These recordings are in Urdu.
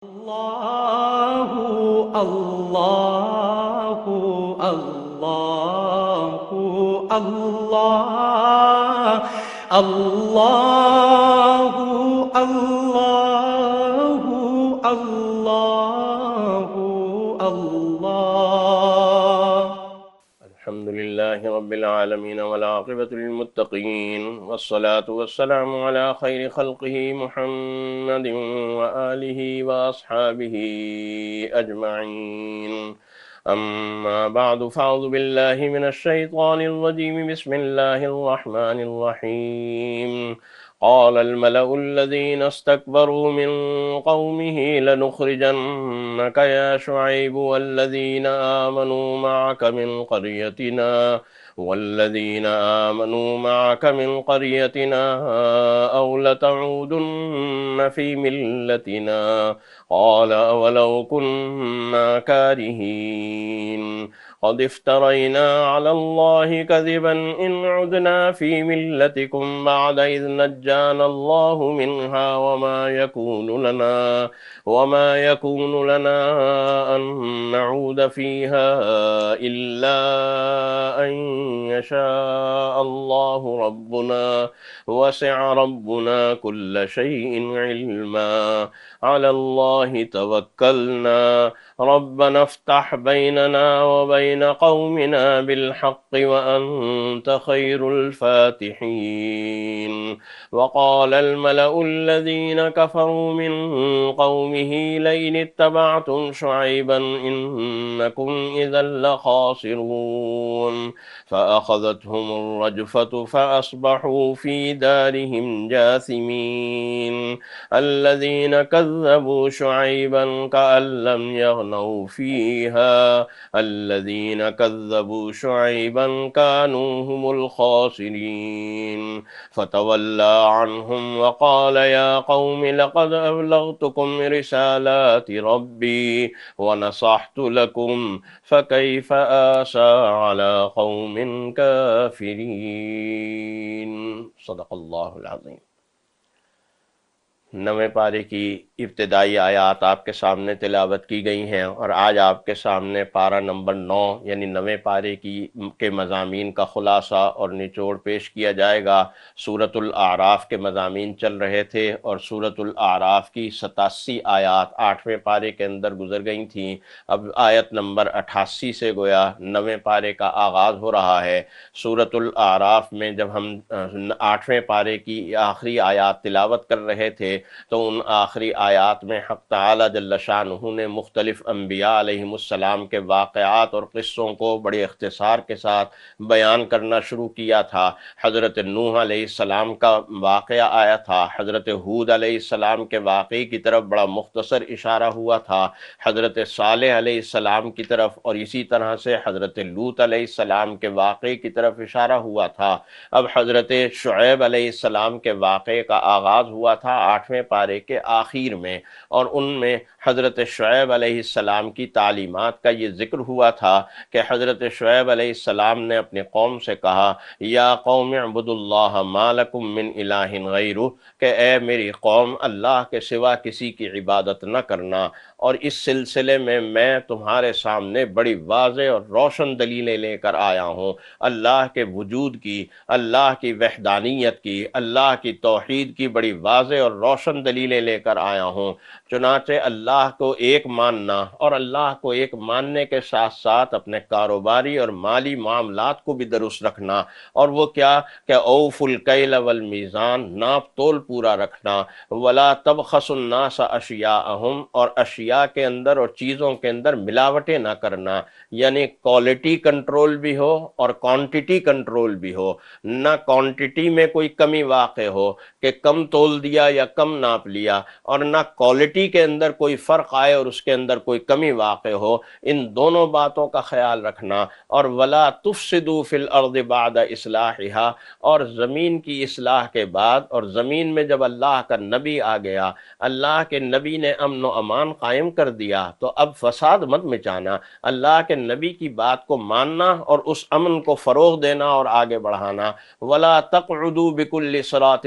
اللہ اللہ اللہ اللہ اللہ اللہ اللہ اللہ الحمد للہ رب العالمین والعاقبۃ للمتقین والصلاة والسلام علی خیر خلقہ محمد وآلہ واصحابہ اجمعین اما بعد فاعوذ باللہ من الشیطان الرجیم بسم اللہ الرحمن الرحیم قال الملأ الذين استكبروا من قومه لنخرجنك يا شعيب والذين آمنوا معك من قريتنا أو لتعودن في ملتنا قال أولو كنا كارهين قد افترينا على الله كذبا إن عدنا في ملتكم بعد إذ نجانا الله منها وما يكون لنا أن نعود فيها إلا أن يشاء الله ربنا وسع ربنا كل شيء علما على الله توكلنا ربنا افتح بيننا وبين قومنا بالحق وأنت خير الفاتحين وقال الملأ الذين كفروا من قومه لئن اتبعتم شعيبا إنكم إذا لخاسرون فأخذتهم الرجفة فأصبحوا في دارهم جاثمين الذين كذبوا شعيبا كأن لم يغنوا فيها الذين كذبوا شعيبا كانوا هم الخاسرين فتولى عنهم وقال يا قوم لقد أبلغتكم رسالات ربي ونصحت لكم فكيف آسى على قوم كافرين صدق اللہ العظیم۔ نویں پارے کی ابتدائی آیات آپ کے سامنے تلاوت کی گئی ہیں اور آج آپ کے سامنے پارہ نمبر 9 یعنی نویں پارے کے مضامین کا خلاصہ اور نچوڑ پیش کیا جائے گا۔ سورۃ الاعراف کے مضامین چل رہے تھے اور سورۃ الاعراف کی 87 آیات 8ویں پارے کے اندر گزر گئی تھیں۔ اب آیت نمبر 88 سے گویا نویں پارے کا آغاز ہو رہا ہے۔ سورۃ الاعراف میں جب ہم 8ویں پارے کی آخری آیات تلاوت کر رہے تھے تو ان آخری آیات میں حق تعالی جل شانہ نے مختلف انبیاء علیہم السلام کے واقعات اور قصوں کو بڑے اختصار کے ساتھ بیان کرنا شروع کیا تھا۔ حضرت نوح علیہ السلام کا واقعہ آیا تھا، حضرت ہود علیہ السلام کے واقعے کی طرف بڑا مختصر اشارہ ہوا تھا، حضرت صالح علیہ السلام کی طرف اور اسی طرح سے حضرت لوط علیہ السلام کے واقعے کی طرف اشارہ ہوا تھا۔ اب حضرت شعیب علیہ السلام کے واقعے کا آغاز ہوا تھا 8ویں پارے کے آخر میں، اور ان میں حضرت شعیب علیہ السلام کی تعلیمات کا یہ ذکر ہوا تھا کہ حضرت شعیب علیہ السلام نے اپنے قوم سے کہا یا قوم اعبدوا اللہ ما لکم من الہ غیرہ، کہ اے میری قوم اللہ کے سوا کسی کی عبادت نہ کرنا۔ اور اس سلسلے میں تمہارے سامنے بڑی واضح اور روشن دلیلیں لے کر آیا ہوں، اللہ کے وجود کی، اللہ کی وحدانیت کی، اللہ کی توحید کی بڑی واضح اور روشن دلیلیں لے کر آیا ہوں۔ چنانچہ اللہ کو ایک ماننا اور اللہ کو ایک ماننے کے ساتھ ساتھ اپنے کاروباری اور مالی معاملات کو بھی درست رکھنا، اور وہ کیا کہ اوفوا الکیل والمیزان، ناپ تول پورا رکھنا، ولا تبخسوا الناس اشیاءہم، اور اشیاء کے اندر اور چیزوں کے اندر ملاوٹیں نہ کرنا، یعنی کوالٹی کنٹرول بھی ہو اور کوانٹٹی کنٹرول بھی ہو، نہ کوانٹٹی میں کوئی کمی واقع ہو کہ کم تول دیا یا کم ناپ لیا، اور نہ کوالٹی کے اندر کوئی فرق آئے اور اس کے اندر کوئی کمی واقع ہو۔ ان دونوں باتوں کا خیال رکھنا، اور ولا تفسدوا فی الارض بعد اصلاحها، اور زمین کی اصلاح کے بعد، اور زمین میں جب اللہ کا نبی آ گیا، اللہ کے نبی نے امن و امان قائم کر دیا، تو اب فساد مت مچانا، اللہ کے نبی کی بات کو ماننا اور اس امن کو فروغ دینا اور آگے بڑھانا۔ ولا تقعدوا بكل صراط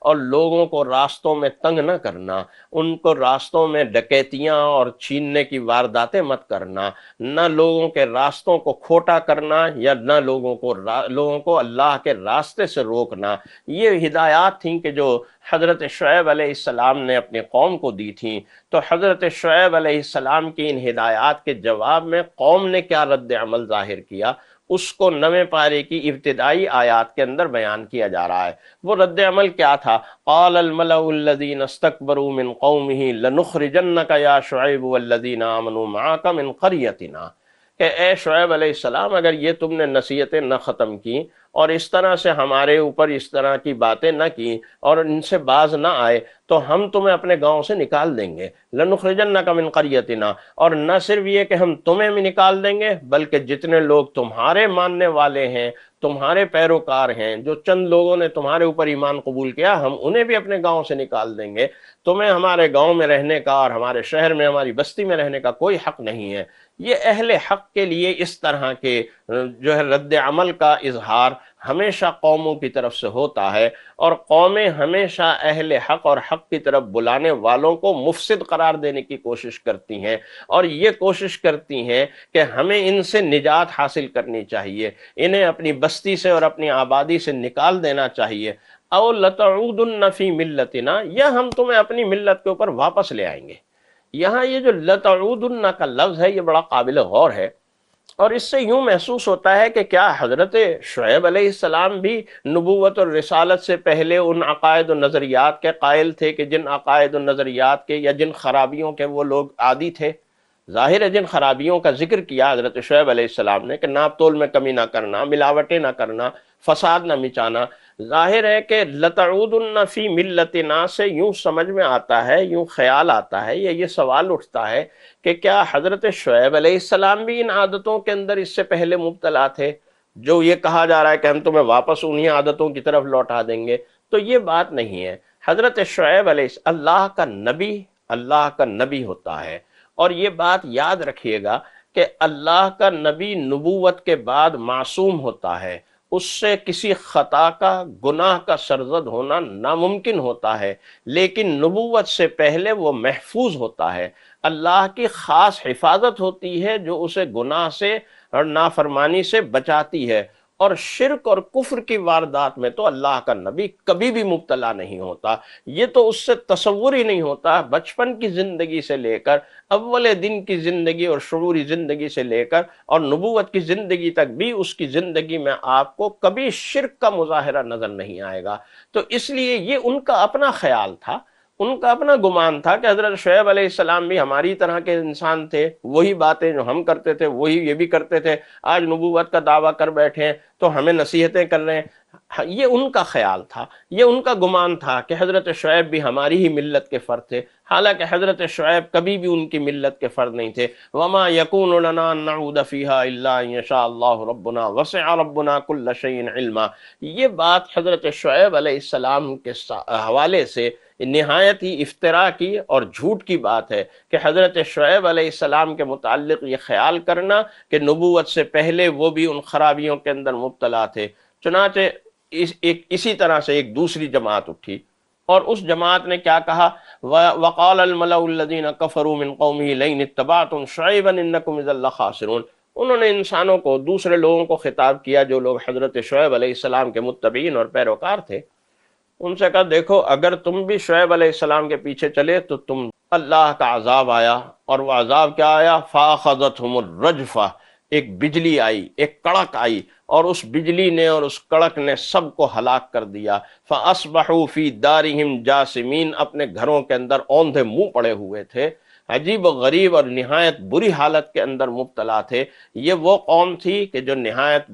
اور لوگوں کو راستوں میں تنگ نہ کرنا، ان کو راستوں میں ڈکیتیاں اور چھیننے کی وارداتیں مت کرنا، نہ لوگوں کے راستوں کو کھوٹا کرنا یا نہ لوگوں کو اللہ کے راستے سے روکنا۔ یہ ہدایات تھیں کہ جو حضرت شعیب علیہ السلام نے اپنی قوم کو دی تھیں۔ تو حضرت شعیب علیہ السلام کی ان ہدایات کے جواب میں قوم نے کیا رد عمل ظاہر کیا، اس کو نویں پارے کی ابتدائی آیات کے اندر بیان کیا جا رہا ہے۔ وہ رد عمل کیا تھا؟ قال الملأ الذين استكبروا من قومه لنخرجنك يا شعيب والذين آمنوا معك من قريتنا، کہ اے شعیب علیہ السلام، اگر یہ تم نے نصیحتیں نہ ختم کی اور اس طرح سے ہمارے اوپر اس طرح کی باتیں نہ کی اور ان سے باز نہ آئے تو ہم تمہیں اپنے گاؤں سے نکال دیں گے۔ لنخرجنک من قریتنا، اور نہ صرف یہ کہ ہم تمہیں بھی نکال دیں گے بلکہ جتنے لوگ تمہارے ماننے والے ہیں، تمہارے پیروکار ہیں، جو چند لوگوں نے تمہارے اوپر ایمان قبول کیا، ہم انہیں بھی اپنے گاؤں سے نکال دیں گے۔ تمہیں ہمارے گاؤں میں رہنے کا اور ہمارے شہر میں، ہماری بستی میں رہنے کا کوئی حق نہیں ہے۔ یہ اہل حق کے لیے اس طرح کے جو ہے رد عمل کا اظہار ہمیشہ قوموں کی طرف سے ہوتا ہے، اور قومیں ہمیشہ اہل حق اور حق کی طرف بلانے والوں کو مفسد قرار دینے کی کوشش کرتی ہیں، اور یہ کوشش کرتی ہیں کہ ہمیں ان سے نجات حاصل کرنی چاہیے، انہیں اپنی بستی سے اور اپنی آبادی سے نکال دینا چاہیے۔ او لتعودن فی ملتنا، یا ہم تمہیں اپنی ملت کے اوپر واپس لے آئیں گے۔ یہاں یہ جو لتعودن کا لفظ ہے یہ بڑا قابل غور ہے، اور اس سے یوں محسوس ہوتا ہے کہ کیا حضرت شعیب علیہ السلام بھی نبوت اور رسالت سے پہلے ان عقائد و نظریات کے قائل تھے کہ جن عقائد و نظریات کے یا جن خرابیوں کے وہ لوگ عادی تھے؟ ظاہر ہے جن خرابیوں کا ذکر کیا حضرت شعیب علیہ السلام نے کہ ناپ تول میں کمی نہ کرنا، ملاوٹیں نہ کرنا، فساد نہ مچانا، ظاہر ہے کہ لتعودن فی ملتنا سے یوں سمجھ میں آتا ہے، یوں خیال آتا ہے، یا یہ سوال اٹھتا ہے کہ کیا حضرت شعیب علیہ السلام بھی ان عادتوں کے اندر اس سے پہلے مبتلا تھے، جو یہ کہا جا رہا ہے کہ ہم تمہیں واپس انہی عادتوں کی طرف لوٹا دیں گے؟ تو یہ بات نہیں ہے۔ حضرت شعیب علیہ اللہ کا نبی ہوتا ہے، اور یہ بات یاد رکھیے گا کہ اللہ کا نبی نبوت کے بعد معصوم ہوتا ہے، اس سے کسی خطا کا، گناہ کا سرزد ہونا ناممکن ہوتا ہے، لیکن نبوت سے پہلے وہ محفوظ ہوتا ہے۔ اللہ کی خاص حفاظت ہوتی ہے جو اسے گناہ سے اور نافرمانی سے بچاتی ہے، اور شرک اور کفر کی واردات میں تو اللہ کا نبی کبھی بھی مبتلا نہیں ہوتا۔ یہ تو اس سے تصور ہی نہیں ہوتا، بچپن کی زندگی سے لے کر اول دن کی زندگی اور شعوری زندگی سے لے کر اور نبوت کی زندگی تک بھی اس کی زندگی میں آپ کو کبھی شرک کا مظاہرہ نظر نہیں آئے گا۔ تو اس لیے یہ ان کا اپنا خیال تھا، ان کا اپنا گمان تھا کہ حضرت شعیب علیہ السلام بھی ہماری طرح کے انسان تھے، وہی باتیں جو ہم کرتے تھے وہی یہ بھی کرتے تھے، آج نبوت کا دعویٰ کر بیٹھے ہیں تو ہمیں نصیحتیں کر رہے ہیں۔ یہ ان کا خیال تھا، یہ ان کا گمان تھا کہ حضرت شعیب بھی ہماری ہی ملت کے فرد تھے، حالانکہ حضرت شعیب کبھی بھی ان کی ملت کے فرد نہیں تھے۔ وما یکون لنا ان نعود فیہا الا ان یشاء اللہ ربنا وسع ربنا کل شیء علما۔ یہ بات حضرت شعیب علیہ السلام کے حوالے سے نہایت ہی افتراء کی اور جھوٹ کی بات ہے کہ حضرت شعیب علیہ السلام کے متعلق یہ خیال کرنا کہ نبوت سے پہلے وہ بھی ان خرابیوں کے اندر مبتلا تھے۔ چنانچہ اسی طرح سے ایک دوسری جماعت اٹھی، اور اس جماعت نے کیا کہا؟ وقال الملأ الذين كفروا من قومه لئن اتبعتم شعيبا انكم اذا لخاسرون۔ انہوں نے انسانوں کو، دوسرے لوگوں کو خطاب کیا جو لوگ حضرت شعیب علیہ السلام کے متبعین اور پیروکار تھے۔ ان سے کہا دیکھو اگر تم بھی شعیب علیہ السلام کے پیچھے چلے تو تم اللہ کا عذاب آیا، اور وہ عذاب کیا آیا؟ فاخذتهم الرجفہ، ایک بجلی آئی، ایک کڑک آئی، اور اس بجلی نے اور اس کڑک نے سب کو ہلاک کر دیا۔ فاصبحوا فی دارہم جاسمین، اپنے گھروں کے اندر اوندھے منہ پڑے ہوئے تھے، عجیب و غریب اور نہایت بری حالت کے اندر مبتلا تھے۔ یہ وہ قوم تھی کہ جو نہایت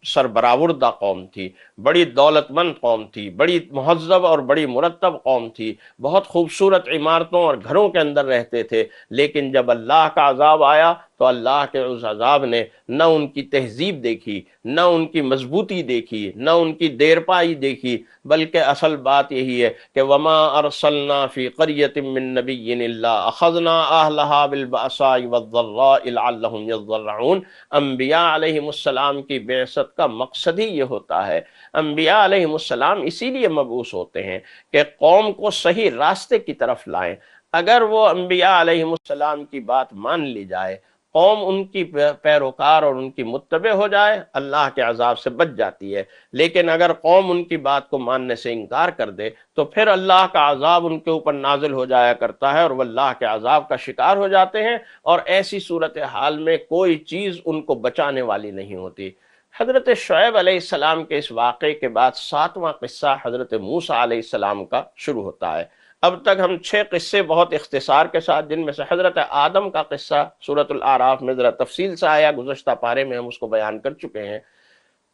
سربراوردہ قوم تھی، بڑی دولت مند قوم تھی، بڑی مہذب اور بڑی مرتب قوم تھی، بہت خوبصورت عمارتوں اور گھروں کے اندر رہتے تھے، لیکن جب اللہ کا عذاب آیا تو اللہ کے اس عذاب نے نہ ان کی تہذیب دیکھی، نہ ان کی مضبوطی دیکھی، نہ ان کی دیرپائی دیکھی، بلکہ اصل بات یہی ہے کہ وما ارسلنا فی قریۃ من نبی الا اخذنا اہلھا بالبأساء والضراء لعلہم یضرعون۔ انبیاء علیہم السلام کی بعثت کا مقصد ہی یہ ہوتا ہے، انبیاء علیہم السلام اسی لیے مبعوث ہوتے ہیں کہ قوم کو صحیح راستے کی طرف لائیں۔ اگر وہ انبیاء علیہم السلام کی بات مان لی جائے، قوم ان کی پیروکار اور ان کی متبع ہو جائے، اللہ کے عذاب سے بچ جاتی ہے۔ لیکن اگر قوم ان کی بات کو ماننے سے انکار کر دے تو پھر اللہ کا عذاب ان کے اوپر نازل ہو جایا کرتا ہے، اور وہ اللہ کے عذاب کا شکار ہو جاتے ہیں، اور ایسی صورتحال میں کوئی چیز ان کو بچانے والی نہیں ہوتی۔ حضرت شعیب علیہ السلام کے اس واقعے کے بعد 7واں قصہ حضرت موسیٰ علیہ السلام کا شروع ہوتا ہے۔ اب تک ہم 6 قصے بہت اختصار کے ساتھ، جن میں سے حضرت آدم کا قصہ سورۃ الاعراف میں ذرا تفصیل سے آیا، گزشتہ پارے میں ہم اس کو بیان کر چکے ہیں،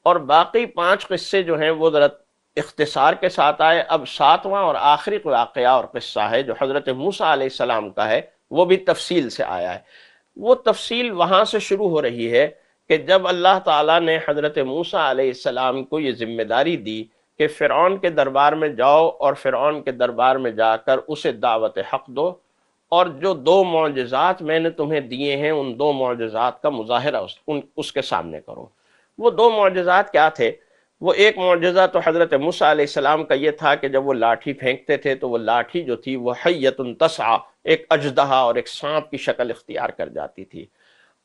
اور باقی 5 قصے جو ہیں وہ ذرا اختصار کے ساتھ آئے۔ اب 7واں اور آخری واقعہ اور قصہ ہے جو حضرت موسیٰ علیہ السلام کا ہے، وہ بھی تفصیل سے آیا ہے۔ وہ تفصیل وہاں سے شروع ہو رہی ہے کہ جب اللہ تعالیٰ نے حضرت موسیٰ علیہ السلام کو یہ ذمہ داری دی کہ فرعون کے دربار میں جاؤ اور فرعون کے دربار میں جا کر اسے دعوت حق دو، اور جو 2 معجزات میں نے تمہیں دیے ہیں ان 2 معجزات کا مظاہرہ اس کے سامنے کرو۔ وہ 2 معجزات کیا تھے؟ وہ ایک معجزہ تو حضرت موسیٰ علیہ السلام کا یہ تھا کہ جب وہ لاٹھی پھینکتے تھے تو وہ لاٹھی جو تھی وہ حیۃ تسعی، ایک اژدہا اور ایک سانپ کی شکل اختیار کر جاتی تھی۔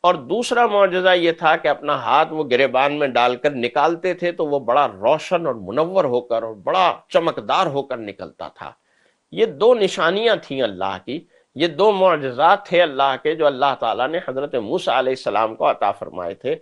اور دوسرا معجزہ یہ تھا کہ اپنا ہاتھ وہ گریبان میں ڈال کر نکالتے تھے تو وہ بڑا روشن اور منور ہو کر اور بڑا چمکدار ہو کر نکلتا تھا۔ یہ 2 نشانیاں تھیں اللہ کی، یہ 2 معجزات تھے اللہ کے جو اللہ تعالیٰ نے حضرت موسیٰ علیہ السلام کو عطا فرمائے تھے۔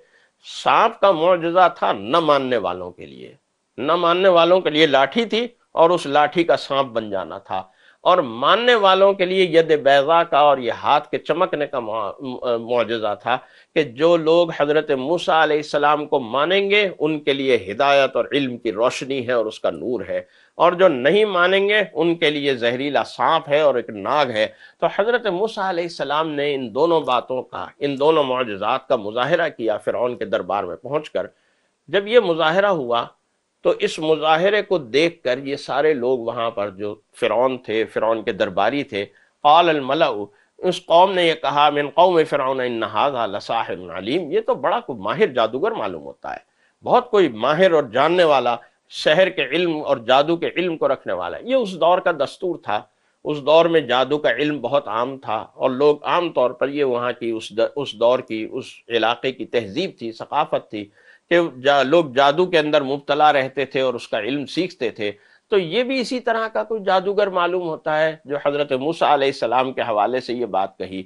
سانپ کا معجزہ تھا نہ ماننے والوں کے لیے، نہ ماننے والوں کے لیے لاٹھی تھی اور اس لاٹھی کا سانپ بن جانا تھا، اور ماننے والوں کے لیے ید بیضا کا اور یہ ہاتھ کے چمکنے کا معجزہ تھا کہ جو لوگ حضرت موسیٰ علیہ السلام کو مانیں گے ان کے لیے ہدایت اور علم کی روشنی ہے اور اس کا نور ہے، اور جو نہیں مانیں گے ان کے لیے زہریلا سانپ ہے اور ایک ناگ ہے۔ تو حضرت موسیٰ علیہ السلام نے ان دونوں باتوں کا، ان دونوں معجزات کا مظاہرہ کیا فرعون کے دربار میں پہنچ کر۔ جب یہ مظاہرہ ہوا تو اس مظاہرے کو دیکھ کر یہ سارے لوگ وہاں پر جو فرعون تھے، فرعون کے درباری تھے، قال الملأ، اس قوم نے یہ کہا، من قوم فرعون ان ھذا لساحر علیم، یہ تو بڑا کوئی ماہر جادوگر معلوم ہوتا ہے، بہت کوئی ماہر اور جاننے والا، شہر کے علم اور جادو کے علم کو رکھنے والا ہے۔ یہ اس دور کا دستور تھا، اس دور میں جادو کا علم بہت عام تھا، اور لوگ عام طور پر یہ وہاں کی اس دور کی، اس علاقے کی تہذیب تھی، ثقافت تھی کہ لوگ جادو کے اندر مبتلا رہتے تھے اور اس کا علم سیکھتے تھے۔ تو یہ بھی اسی طرح کا کوئی جادوگر معلوم ہوتا ہے جو حضرت موسیٰ علیہ السلام کے حوالے سے یہ بات کہی۔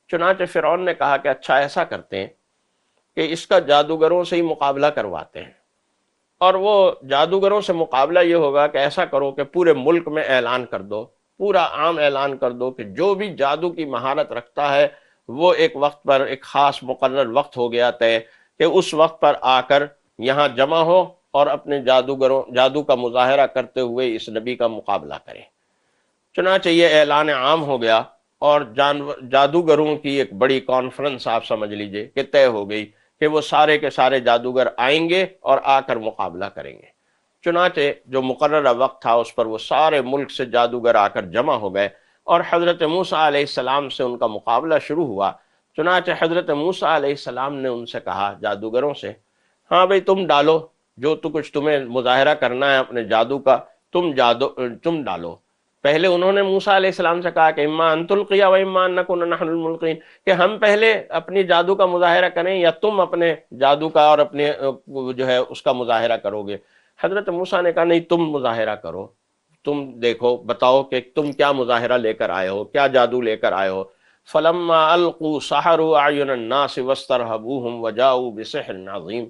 چنانچہ فرعون نے کہا کہ اچھا ایسا کرتے ہیں کہ اس کا جادوگروں سے ہی مقابلہ کرواتے ہیں، اور وہ جادوگروں سے مقابلہ یہ ہوگا کہ ایسا کرو کہ پورے ملک میں اعلان کر دو، پورا عام اعلان کر دو کہ جو بھی جادو کی مہارت رکھتا ہے وہ ایک وقت پر، ایک خاص مقرر وقت ہو گیا طے کہ اس وقت پر آ کر یہاں جمع ہو اور اپنے جادو کا مظاہرہ کرتے ہوئے اس نبی کا مقابلہ کریں۔ چنانچہ یہ اعلان عام ہو گیا، اور جادوگروں کی ایک بڑی کانفرنس آپ سمجھ لیجئے کہ طے ہو گئی کہ وہ سارے کے سارے جادوگر آئیں گے اور آ کر مقابلہ کریں گے۔ چنانچہ جو مقررہ وقت تھا اس پر وہ سارے ملک سے جادوگر آ کر جمع ہو گئے، اور حضرت موسیٰ علیہ السلام سے ان کا مقابلہ شروع ہوا۔ چنانچہ حضرت موسیٰ علیہ السلام نے ان سے کہا، جادوگروں سے، ہاں بھئی تم ڈالو، جو تو کچھ تمہیں مظاہرہ کرنا ہے اپنے جادو کا، تم ڈالو۔ پہلے انہوں نے موسیٰ علیہ السلام سے کہا کہ اما ان تلقی و اما ان نکون نحن الملقین، کہ ہم پہلے اپنی جادو کا مظاہرہ کریں یا تم اپنے جادو کا اور اپنے جو ہے اس کا مظاہرہ کرو گے۔ حضرت موسیٰ نے کہا نہیں، تم مظاہرہ کرو، تم دیکھو، بتاؤ کہ تم کیا مظاہرہ لے کر آئے ہو، کیا جادو لے کر آئے ہو۔ فلما القوا سحروا اعین الناس واسترهبوهم وجاءوا بسحر عظیم۔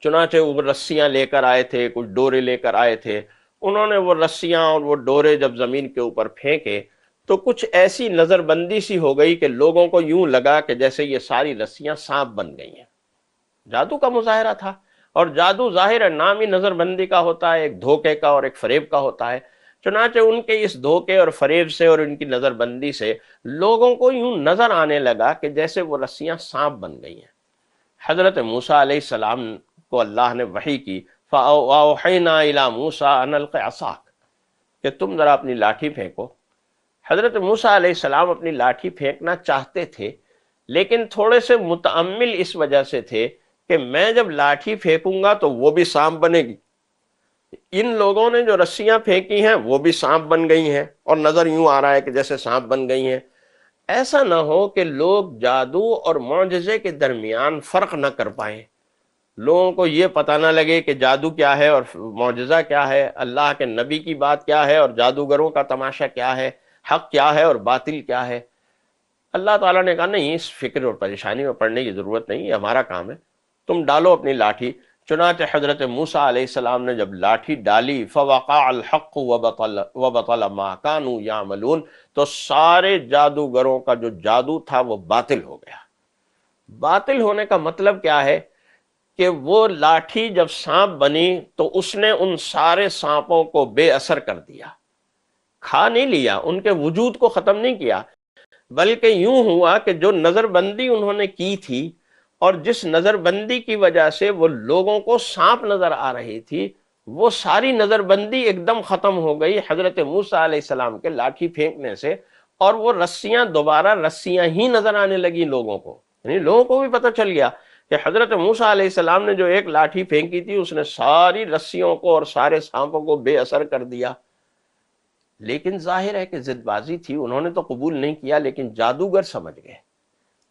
چنانچہ وہ رسیاں لے کر آئے تھے، کچھ ڈورے لے کر آئے تھے، انہوں نے وہ رسیاں اور وہ ڈورے جب زمین کے اوپر پھینکے تو کچھ ایسی نظر بندی سی ہو گئی کہ لوگوں کو یوں لگا کہ جیسے یہ ساری رسیاں سانپ بن گئی ہیں۔ جادو کا مظاہرہ تھا، اور جادو ظاہر ہے نام ہی نظر بندی کا ہوتا ہے، ایک دھوکے کا اور ایک فریب کا ہوتا ہے، چنانچہ ان کے اس دھوکے اور فریب سے اور ان کی نظر بندی سے لوگوں کو یوں نظر آنے لگا کہ جیسے وہ رسیاں سانپ بن گئی ہیں۔ حضرت موسیٰ علیہ السلام کو اللہ نے وحی کی، فَأَوْحَيْنَا إِلَى مُوسَىٰ أَنْ أَلْقِ عَصَاكَ، کہ تم ذرا اپنی لاٹھی پھینکو۔ حضرت موسیٰ علیہ السلام اپنی لاٹھی پھینکنا چاہتے تھے، لیکن تھوڑے سے متعمل اس وجہ سے تھے کہ میں جب لاٹھی پھینکوں گا تو وہ بھی سانپ بنے گی، ان لوگوں نے جو رسیاں پھینکی ہیں وہ بھی سانپ بن گئی ہیں، اور نظر یوں آ رہا ہے کہ جیسے سانپ بن گئی ہیں۔ ایسا نہ ہو کہ لوگ جادو اور معجزے کے درمیان فرق نہ کر پائیں، لوگوں کو یہ پتہ نہ لگے کہ جادو کیا ہے اور معجزہ کیا ہے، اللہ کے نبی کی بات کیا ہے اور جادوگروں کا تماشا کیا ہے، حق کیا ہے اور باطل کیا ہے۔ اللہ تعالیٰ نے کہا نہیں، اس فکر اور پریشانی میں پڑنے کی ضرورت نہیں، یہ ہمارا کام ہے، تم ڈالو اپنی لاٹھی۔ چنانچہ حضرت موسیٰ علیہ السلام نے جب لاٹھی ڈالی، فوقع الحق وبطل ما كانوا يعملون، تو سارے جادوگروں کا جو جادو تھا وہ باطل ہو گیا۔ باطل ہونے کا مطلب کیا ہے کہ وہ لاٹھی جب سانپ بنی تو اس نے ان سارے سانپوں کو بے اثر کر دیا، کھا نہیں لیا، ان کے وجود کو ختم نہیں کیا، بلکہ یوں ہوا کہ جو نظر بندی انہوں نے کی تھی اور جس نظر بندی کی وجہ سے وہ لوگوں کو سانپ نظر آ رہی تھی، وہ ساری نظر بندی ایک دم ختم ہو گئی حضرت موسیٰ علیہ السلام کے لاٹھی پھینکنے سے، اور وہ رسیاں دوبارہ رسیاں ہی نظر آنے لگی لوگوں کو، یعنی لوگوں کو بھی پتہ چل گیا کہ حضرت موسیٰ علیہ السلام نے جو ایک لاٹھی پھینکی تھی اس نے ساری رسیوں کو اور سارے سانپوں کو بے اثر کر دیا۔ لیکن ظاہر ہے کہ ضد بازی تھی، انہوں نے تو قبول نہیں کیا، لیکن جادوگر سمجھ گئے،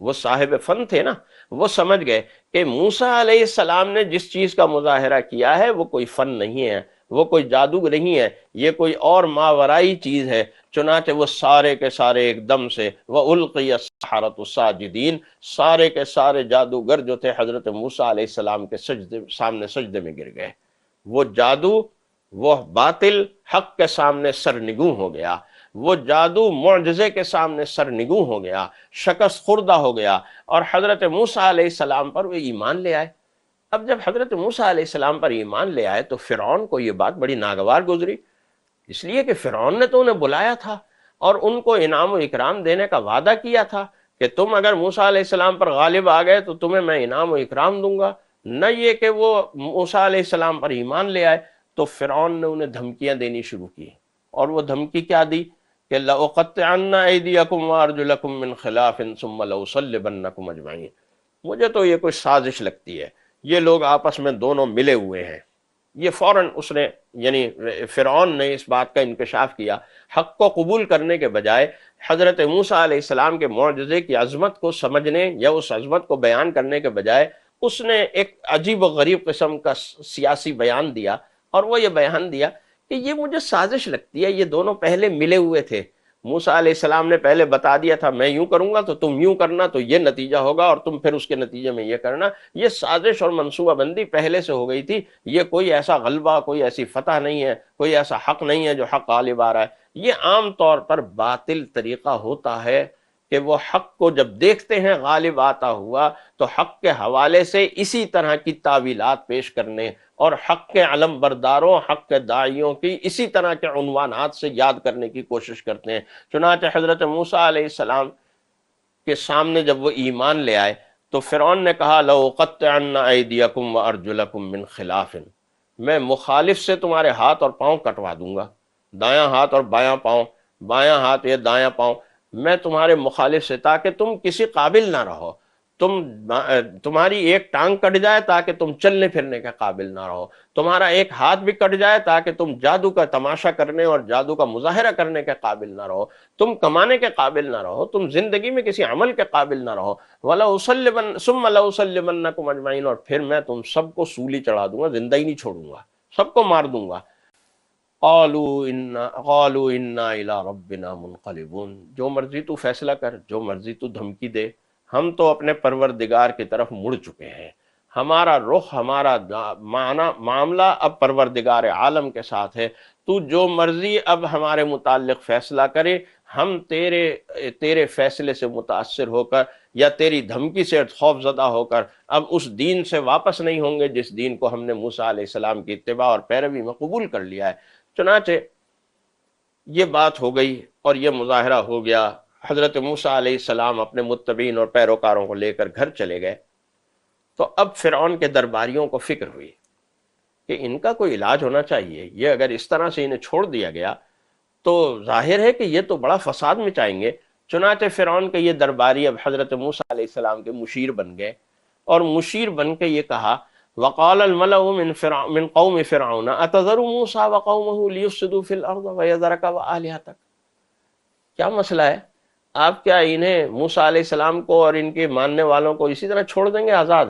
وہ صاحب فن تھے نا، وہ سمجھ گئے کہ موسیٰ علیہ السلام نے جس چیز کا مظاہرہ کیا ہے وہ کوئی فن نہیں ہے، وہ کوئی جادو نہیں ہے، یہ کوئی اور ماورائی چیز ہے۔ چنانچہ وہ سارے کے سارے ایک دم سے وَأُلْقِيَ السَّحَرَةُ ساجدین، سارے کے سارے جادوگر جو تھے حضرت موسیٰ علیہ السلام کے سامنے سجدے میں گر گئے۔ وہ جادو، وہ باطل حق کے سامنے سرنگوں ہو گیا، وہ جادو معجزے کے سامنے سرنگوں ہو گیا، شکست خوردہ ہو گیا، اور حضرت موسیٰ علیہ السلام پر وہ ایمان لے آئے۔ اب جب حضرت موسیٰ علیہ السلام پر ایمان لے آئے تو فرعون کو یہ بات بڑی ناگوار گزری، اس لیے کہ فرعون نے تو انہیں بلایا تھا اور ان کو انعام و اکرام دینے کا وعدہ کیا تھا کہ تم اگر موسیٰ علیہ السلام پر غالب آ گئے تو تمہیں میں انعام و اکرام دوں گا، نہ یہ کہ وہ موسیٰ علیہ السلام پر ایمان لے آئے۔ تو فرعون نے انہیں دھمکیاں دینی شروع کی، اور وہ دھمکی کیا دی کہ لَأُقَطِّعَنَّ أَيْدِيَكُمْ وَأَرْجُلَكُمْ مِنْ خِلَافٍ ثُمَّ لَأُصَلِّبَنَّكُمْ أَجْمَعِينَ۔ مجھے تو یہ کوئی سازش لگتی ہے، یہ لوگ آپس میں دونوں ملے ہوئے ہیں۔ یہ فوراً اس نے، یعنی فرعون نے اس بات کا انکشاف کیا، حق کو قبول کرنے کے بجائے حضرت موسیٰ علیہ السلام کے معجزے کی عظمت کو سمجھنے یا اس عظمت کو بیان کرنے کے بجائے اس نے ایک عجیب و غریب قسم کا سیاسی بیان دیا، اور وہ یہ بیان دیا کہ یہ مجھے سازش لگتی ہے، یہ دونوں پہلے ملے ہوئے تھے، موسیٰ علیہ السلام نے پہلے بتا دیا تھا میں یوں کروں گا تو تم یوں کرنا، تو یہ نتیجہ ہوگا، اور تم پھر اس کے نتیجے میں یہ کرنا۔ یہ سازش اور منصوبہ بندی پہلے سے ہو گئی تھی، یہ کوئی ایسا غلبہ، کوئی ایسی فتح نہیں ہے، کوئی ایسا حق نہیں ہے جو حق غالب آ رہا ہے۔ یہ عام طور پر باطل طریقہ ہوتا ہے کہ وہ حق کو جب دیکھتے ہیں غالب آتا ہوا تو حق کے حوالے سے اسی طرح کی تعویلات پیش کرنے، اور حق کے علم برداروں، حق کے داعیوں کی اسی طرح کے عنوانات سے یاد کرنے کی کوشش کرتے ہیں۔ چنانچہ حضرت موسیٰ علیہ السلام کے سامنے جب وہ ایمان لے آئے تو فرعون نے کہا لَأُقَطِّعَنَّ أَيْدِيَكُمْ وَأَرْجُلَكُمْ مِنْ خِلَافٍ، میں مخالف سے تمہارے ہاتھ اور پاؤں کٹوا دوں گا، دایاں ہاتھ اور بایاں پاؤں، بایاں ہاتھ یا دایاں پاؤں، میں تمہارے مخالف سے، تاکہ تم کسی قابل نہ رہو، تمہاری ایک ٹانگ کٹ جائے تاکہ تم چلنے پھرنے کے قابل نہ رہو، تمہارا ایک ہاتھ بھی کٹ جائے تاکہ تم جادو کا تماشا کرنے اور جادو کا مظاہرہ کرنے کے قابل نہ رہو، تم کمانے کے قابل نہ رہو، تم زندگی میں کسی عمل کے قابل نہ رہو۔ ثُمَّ لَأُصَلِّبَنَّكُمْ أَجْمَعِينَ، اور پھر میں تم سب کو سولی چڑھا دوں گا، زندہ ہی نہیں چھوڑوں گا، سب کو مار دوں گا۔ قالوا انا الى ربنا منقلبون، جو مرضی تو فیصلہ کر، جو مرضی تو دھمکی دے، ہم تو اپنے پروردگار کی طرف مڑ چکے ہیں، ہمارا رخ، ہمارا معاملہ اب پروردگار عالم کے ساتھ ہے، تو جو مرضی اب ہمارے متعلق فیصلہ کرے، ہم تیرے فیصلے سے متاثر ہو کر یا تیری دھمکی سے خوف زدہ ہو کر اب اس دین سے واپس نہیں ہوں گے جس دین کو ہم نے موسیٰ علیہ السلام کی اتباع اور پیروی میں قبول کر لیا ہے۔ چنانچہ یہ بات ہو گئی اور یہ مظاہرہ ہو گیا، حضرت موسیٰ علیہ السلام اپنے متبعین اور پیروکاروں کو لے کر گھر چلے گئے۔ تو اب فرعون کے درباریوں کو فکر ہوئی کہ ان کا کوئی علاج ہونا چاہیے، یہ اگر اس طرح سے انہیں چھوڑ دیا گیا تو ظاہر ہے کہ یہ تو بڑا فساد مچائیں گے۔ چنانچہ فرعون کے یہ درباری اب حضرت موسیٰ علیہ السلام کے مشیر بن گئے، اور مشیر بن کے یہ کہا، وقال الملأ من قوم فرعون اتذر موسیٰ وقومه ليفسدوا في الارض ويذرك وآلهتك، کیا مسئلہ ہے؟ آپ کیا انہیں موسیٰ علیہ السلام کو اور ان کے ماننے والوں کو اسی طرح چھوڑ دیں گے آزاد؟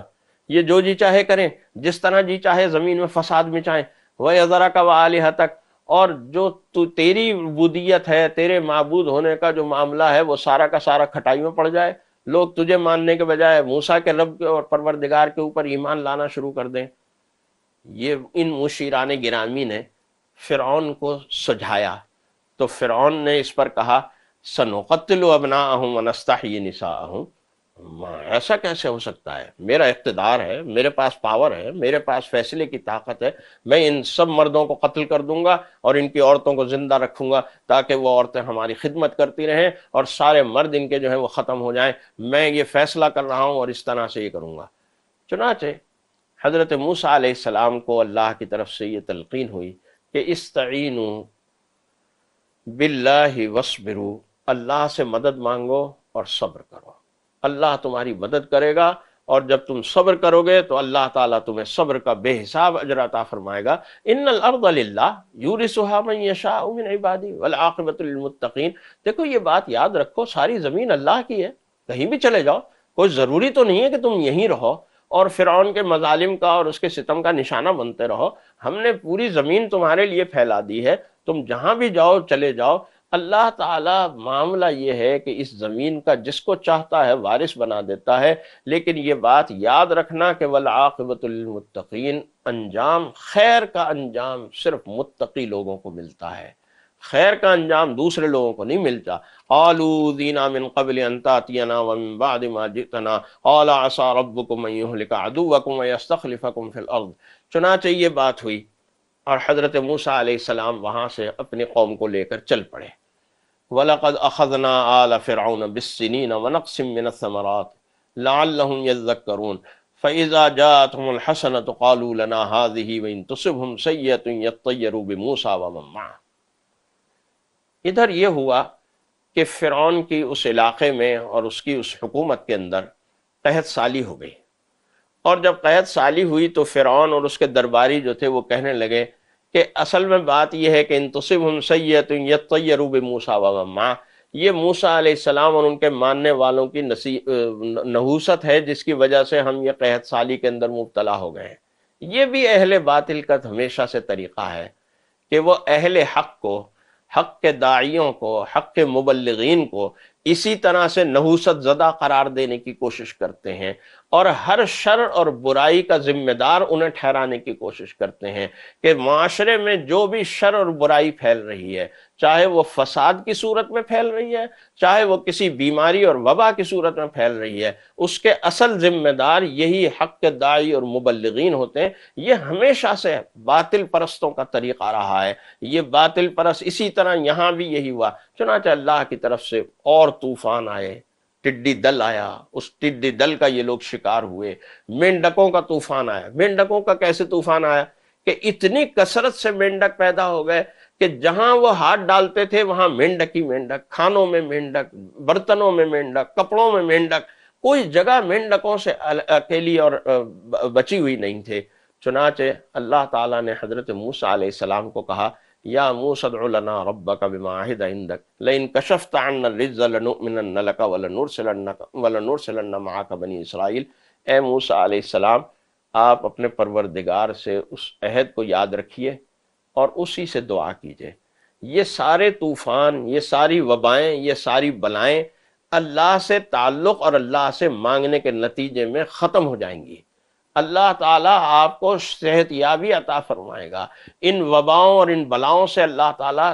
یہ جو جی چاہے کریں، جس طرح جی چاہے زمین میں فساد مچائیں، وَيَذَرَكَ وَآلِهَتَكَ، اور جو تیری عبودیت ہے، تیرے معبود ہونے کا جو معاملہ ہے، وہ سارا کا سارا کھٹائی میں پڑ جائے، لوگ تجھے ماننے کے بجائے موسیٰ کے رب کے اور پروردگار کے اوپر ایمان لانا شروع کر دیں۔ یہ ان مشیران گرامی نے فرعون کو سجھایا، تو فرعون نے اس پر کہا، سنقتل ابناءہم ونستحیی نساءہم، ایسا کیسے ہو سکتا ہے؟ میرا اقتدار ہے، میرے پاس پاور ہے، میرے پاس فیصلے کی طاقت ہے، میں ان سب مردوں کو قتل کر دوں گا اور ان کی عورتوں کو زندہ رکھوں گا تاکہ وہ عورتیں ہماری خدمت کرتی رہیں اور سارے مرد ان کے جو ہیں وہ ختم ہو جائیں، میں یہ فیصلہ کر رہا ہوں اور اس طرح سے یہ کروں گا۔ چنانچہ حضرت موسیٰ علیہ السلام کو اللہ کی طرف سے یہ تلقین ہوئی کہ استعینوا باللہ وصبروا، اللہ سے مدد مانگو اور صبر کرو، اللہ تمہاری مدد کرے گا، اور جب تم صبر کرو گے تو اللہ تعالیٰ تمہیں صبر کا بے حساب اجر عطا فرمائے گا۔ ان الارض للہ یورثها من یشاء من عبادہ والعاقبۃ للمتقین۔ دیکھو یہ بات یاد رکھو، ساری زمین اللہ کی ہے، کہیں بھی چلے جاؤ، کوئی ضروری تو نہیں ہے کہ تم یہیں رہو اور فرعون کے مظالم کا اور اس کے ستم کا نشانہ بنتے رہو۔ ہم نے پوری زمین تمہارے لیے پھیلا دی ہے، تم جہاں بھی جاؤ چلے جاؤ۔ اللہ تعالیٰ معاملہ یہ ہے کہ اس زمین کا جس کو چاہتا ہے وارث بنا دیتا ہے، لیکن یہ بات یاد رکھنا کہ والعاقبۃ للمتقین، انجام، خیر کا انجام صرف متقی لوگوں کو ملتا ہے، خیر کا انجام دوسرے لوگوں کو نہیں ملتا۔ قالوا اوذینا من قبل ان تأتینا ومن بعد ما جئتنا قال عسى ربكم ان يهلك عدوكم ويستخلفكم في الارض۔ چنانچہ یہ بات ہوئی اور حضرت موسیٰ علیہ السلام وہاں سے اپنی قوم کو لے کر چل پڑے۔ وَلَقَدْ أَخَذْنَا آلَ فِرْعَوْنَ بِالسِّنِينَ وَنَقْصٍ مِّنَ الثَّمَرَاتِ لَعَلَّهُمْ يَذَّكَّرُونَ فَإِذَا جَاءَتْهُمُ الْحَسَنَةُ قَالُوا لَنَا هَٰذِهِ وَإِن تُصِبْهُمْ سَيِّئَةٌ يَطَّيَّرُوا بِمُوسَىٰ وَمَن مَّعَهُ۔ ادھر یہ ہوا کہ فرعون کی اس علاقے میں اور اس کی اس حکومت کے اندر قحط سالی ہو گئی، اور جب قحط سالی ہوئی تو فرعون اور اس کے درباری جو تھے وہ کہنے لگے کہ اصل میں بات یہ ہے کہ ان تصبہم سیئۃ یطیروا بموسیٰ ومن معہ، یہ موسیٰ علیہ السلام اور ان کے ماننے والوں کی نحوست ہے جس کی وجہ سے ہم یہ قحط سالی کے اندر مبتلا ہو گئے ہیں۔ یہ بھی اہل باطل کا ہمیشہ سے طریقہ ہے کہ وہ اہل حق کو، حق کے داعیوں کو، حق کے مبلغین کو اسی طرح سے نحوست زدہ قرار دینے کی کوشش کرتے ہیں، اور ہر شر اور برائی کا ذمہ دار انہیں ٹھہرانے کی کوشش کرتے ہیں کہ معاشرے میں جو بھی شر اور برائی پھیل رہی ہے، چاہے وہ فساد کی صورت میں پھیل رہی ہے، چاہے وہ کسی بیماری اور وبا کی صورت میں پھیل رہی ہے، اس کے اصل ذمہ دار یہی حق کے داعی اور مبلغین ہوتے ہیں۔ یہ ہمیشہ سے باطل پرستوں کا طریقہ رہا ہے، یہ باطل پرست اسی طرح یہاں بھی یہی ہوا۔ چنانچہ اللہ کی طرف سے اور طوفان آئے، ٹڈی دل آیا، اس ٹڈی دل کا یہ لوگ شکار ہوئے، مینڈکوں کا طوفان آیا۔ مینڈکوں کا کیسے طوفان آیا کہ اتنی کثرت سے مینڈک پیدا ہو گئے کہ جہاں وہ ہاتھ ڈالتے تھے وہاں مینڈک ہی مینڈک، کھانوں میں مینڈک، برتنوں میں مینڈک، کپڑوں میں مینڈک، کوئی جگہ مینڈکوں سے اکیلی اور بچی ہوئی نہیں تھے۔ چنانچہ اللہ تعالیٰ نے حضرت موسیٰ علیہ السلام کو کہا، یا موسیٰ ادع لنا ربک بما عہد عندک لئن کشفت عنا الرجز لنؤمنن لک ولنرسلن معک بنی اسرائیل۔ اے موسیٰ علیہ السلام، آپ اپنے پروردگار سے اس عہد کو یاد رکھیے اور اسی سے دعا کیجئے۔ یہ سارے طوفان، یہ ساری وبائیں، یہ ساری بلائیں اللہ سے تعلق اور اللہ سے مانگنے کے نتیجے میں ختم ہو جائیں گی۔ اللہ تعالیٰ آپ کو صحت یابی عطا فرمائے گا، ان وباؤں اور ان بلاؤں سے اللہ تعالیٰ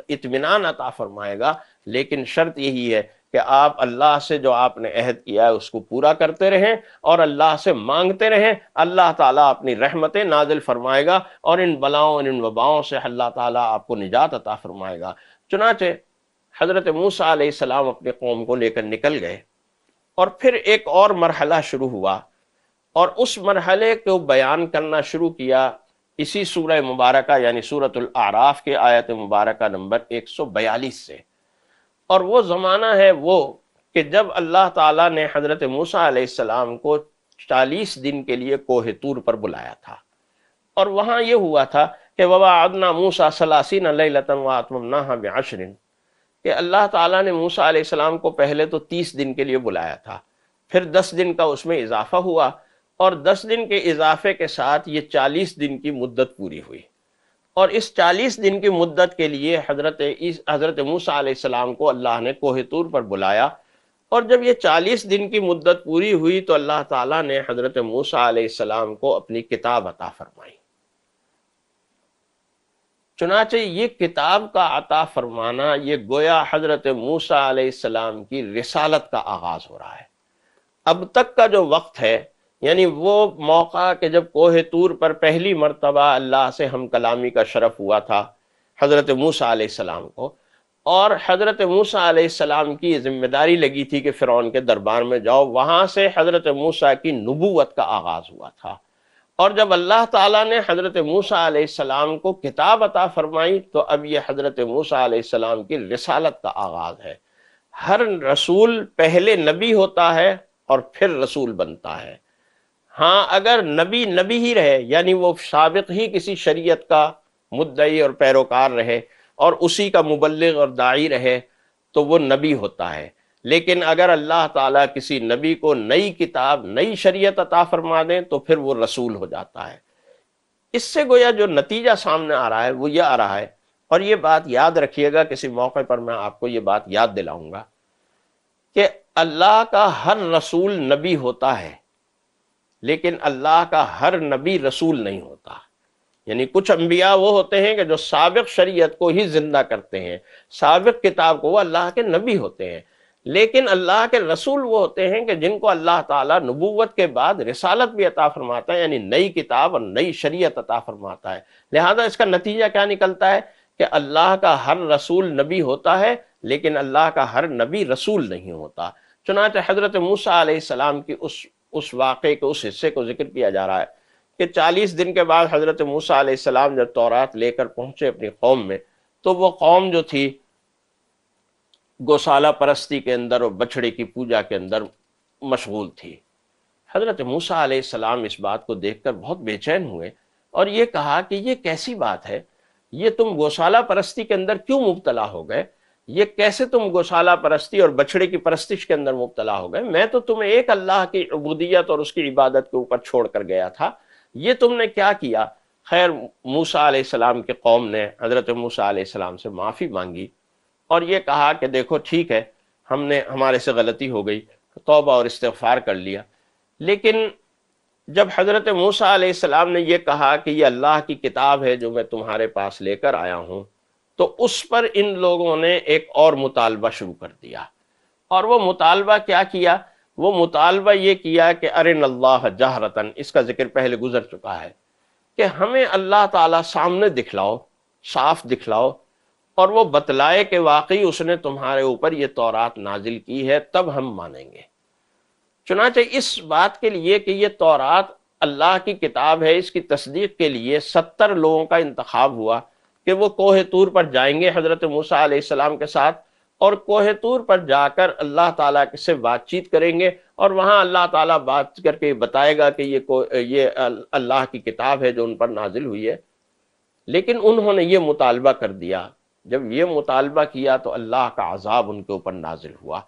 اطمینان عطا فرمائے گا، لیکن شرط یہی ہے کہ آپ اللہ سے جو آپ نے عہد کیا ہے اس کو پورا کرتے رہیں اور اللہ سے مانگتے رہیں۔ اللہ تعالیٰ اپنی رحمتیں نازل فرمائے گا اور ان بلاؤں اور ان وباؤں سے اللہ تعالیٰ آپ کو نجات عطا فرمائے گا۔ چنانچہ حضرت موسیٰ علیہ السلام اپنے قوم کو لے کر نکل گئے، اور پھر ایک اور مرحلہ شروع ہوا، اور اس مرحلے کو بیان کرنا شروع کیا اسی سورہ مبارکہ یعنی سورۃ الاعراف کے آیت مبارکہ نمبر 142 سے۔ اور وہ زمانہ ہے وہ کہ جب اللہ تعالیٰ نے حضرت موسیٰ علیہ السلام کو 40 دن کے لیے کوہ طور پر بلایا تھا، اور وہاں یہ ہوا تھا کہ وَوَعَدْنَا مُوسَىٰ 30 لَيْلَةً وَأَتْمَمْنَاهَا بِعَشْرٍ، کہ اللہ تعالیٰ نے موسیٰ علیہ السلام کو پہلے تو 30 دن کے لیے بلایا تھا، پھر 10 دن کا اس میں اضافہ ہوا، اور 10 دن کے اضافے کے ساتھ یہ 40 دن کی مدت پوری ہوئی۔ اور اس 40 دن کی مدت کے لیے حضرت موسیٰ علیہ السلام کو اللہ نے کوہ طور پر بلایا، اور جب یہ 40 دن کی مدت پوری ہوئی تو اللہ تعالیٰ نے حضرت موسیٰ علیہ السلام کو اپنی کتاب عطا فرمائی۔ چنانچہ یہ کتاب کا عطا فرمانا یہ گویا حضرت موسیٰ علیہ السلام کی رسالت کا آغاز ہو رہا ہے۔ اب تک کا جو وقت ہے، یعنی وہ موقع کہ جب کوہ طور پر پہلی مرتبہ اللہ سے ہم کلامی کا شرف ہوا تھا حضرت موسیٰ علیہ السلام کو، اور حضرت موسیٰ علیہ السلام کی ذمہ داری لگی تھی کہ فرعون کے دربار میں جاؤ، وہاں سے حضرت موسیٰ کی نبوت کا آغاز ہوا تھا۔ اور جب اللہ تعالیٰ نے حضرت موسیٰ علیہ السلام کو کتاب عطا فرمائی تو اب یہ حضرت موسیٰ علیہ السلام کی رسالت کا آغاز ہے۔ ہر رسول پہلے نبی ہوتا ہے اور پھر رسول بنتا ہے۔ ہاں اگر نبی نبی ہی رہے، یعنی وہ سابق ہی کسی شریعت کا مدعی اور پیروکار رہے اور اسی کا مبلغ اور داعی رہے تو وہ نبی ہوتا ہے، لیکن اگر اللہ تعالیٰ کسی نبی کو نئی کتاب نئی شریعت عطا فرما دیں تو پھر وہ رسول ہو جاتا ہے۔ اس سے گویا جو نتیجہ سامنے آ رہا ہے وہ یہ آ رہا ہے، اور یہ بات یاد رکھیے گا، کسی موقع پر میں آپ کو یہ بات یاد دلاؤں گا کہ اللہ کا ہر رسول نبی ہوتا ہے، لیکن اللہ کا ہر نبی رسول نہیں ہوتا۔ یعنی کچھ انبیاء وہ ہوتے ہیں کہ جو سابق شریعت کو ہی زندہ کرتے ہیں، سابق کتاب کو، وہ اللہ کے نبی ہوتے ہیں، لیکن اللہ کے رسول وہ ہوتے ہیں کہ جن کو اللہ تعالیٰ نبوت کے بعد رسالت بھی عطا فرماتا ہے، یعنی نئی کتاب اور نئی شریعت عطا فرماتا ہے۔ لہذا اس کا نتیجہ کیا نکلتا ہے کہ اللہ کا ہر رسول نبی ہوتا ہے، لیکن اللہ کا ہر نبی رسول نہیں ہوتا۔ چنانچہ حضرت موسیٰ علیہ السلام کی اس واقعے کے اس حصے کو ذکر کیا جا رہا ہے کہ 40 دن کے بعد حضرت موسیٰ علیہ السلام جب تورات لے کر پہنچے اپنی قوم میں، تو وہ قوم جو تھی گوسالہ پرستی کے اندر اور بچھڑے کی پوجا کے اندر مشغول تھی۔ حضرت موسیٰ علیہ السلام اس بات کو دیکھ کر بہت بے چین ہوئے اور یہ کہا کہ یہ کیسی بات ہے، یہ تم گوسالہ پرستی کے اندر کیوں مبتلا ہو گئے؟ یہ کیسے تم گوسالہ پرستی اور بچھڑے کی پرستش کے اندر مبتلا ہو گئے؟ میں تو تمہیں ایک اللہ کی عبودیت اور اس کی عبادت کے اوپر چھوڑ کر گیا تھا، یہ تم نے کیا کیا؟ خیر موسیٰ علیہ السلام کے قوم نے حضرت موسیٰ علیہ السلام سے معافی مانگی اور یہ کہا کہ دیکھو ٹھیک ہے، ہمارے سے غلطی ہو گئی، توبہ اور استغفار کر لیا۔ لیکن جب حضرت موسیٰ علیہ السلام نے یہ کہا کہ یہ اللہ کی کتاب ہے جو میں تمہارے پاس لے کر آیا ہوں، تو اس پر ان لوگوں نے ایک اور مطالبہ شروع کر دیا۔ اور وہ مطالبہ کیا کیا؟ وہ مطالبہ یہ کیا کہ ارن اللہ جہرتن، اس کا ذکر پہلے گزر چکا ہے کہ ہمیں اللہ تعالیٰ سامنے دکھلاؤ، صاف دکھلاؤ، اور وہ بتلائے کہ واقعی اس نے تمہارے اوپر یہ تورات نازل کی ہے، تب ہم مانیں گے۔ چنانچہ اس بات کے لیے کہ یہ تورات اللہ کی کتاب ہے، اس کی تصدیق کے لیے 70 لوگوں کا انتخاب ہوا کہ وہ کوہ طور پر جائیں گے حضرت موسیٰ علیہ السلام کے ساتھ، اور کوہ طور پر جا کر اللہ تعالیٰ سے بات چیت کریں گے، اور وہاں اللہ تعالیٰ بات کر کے بتائے گا کہ یہ اللہ کی کتاب ہے جو ان پر نازل ہوئی ہے۔ لیکن انہوں نے یہ مطالبہ کر دیا۔ جب یہ مطالبہ کیا تو اللہ کا عذاب ان کے اوپر نازل ہوا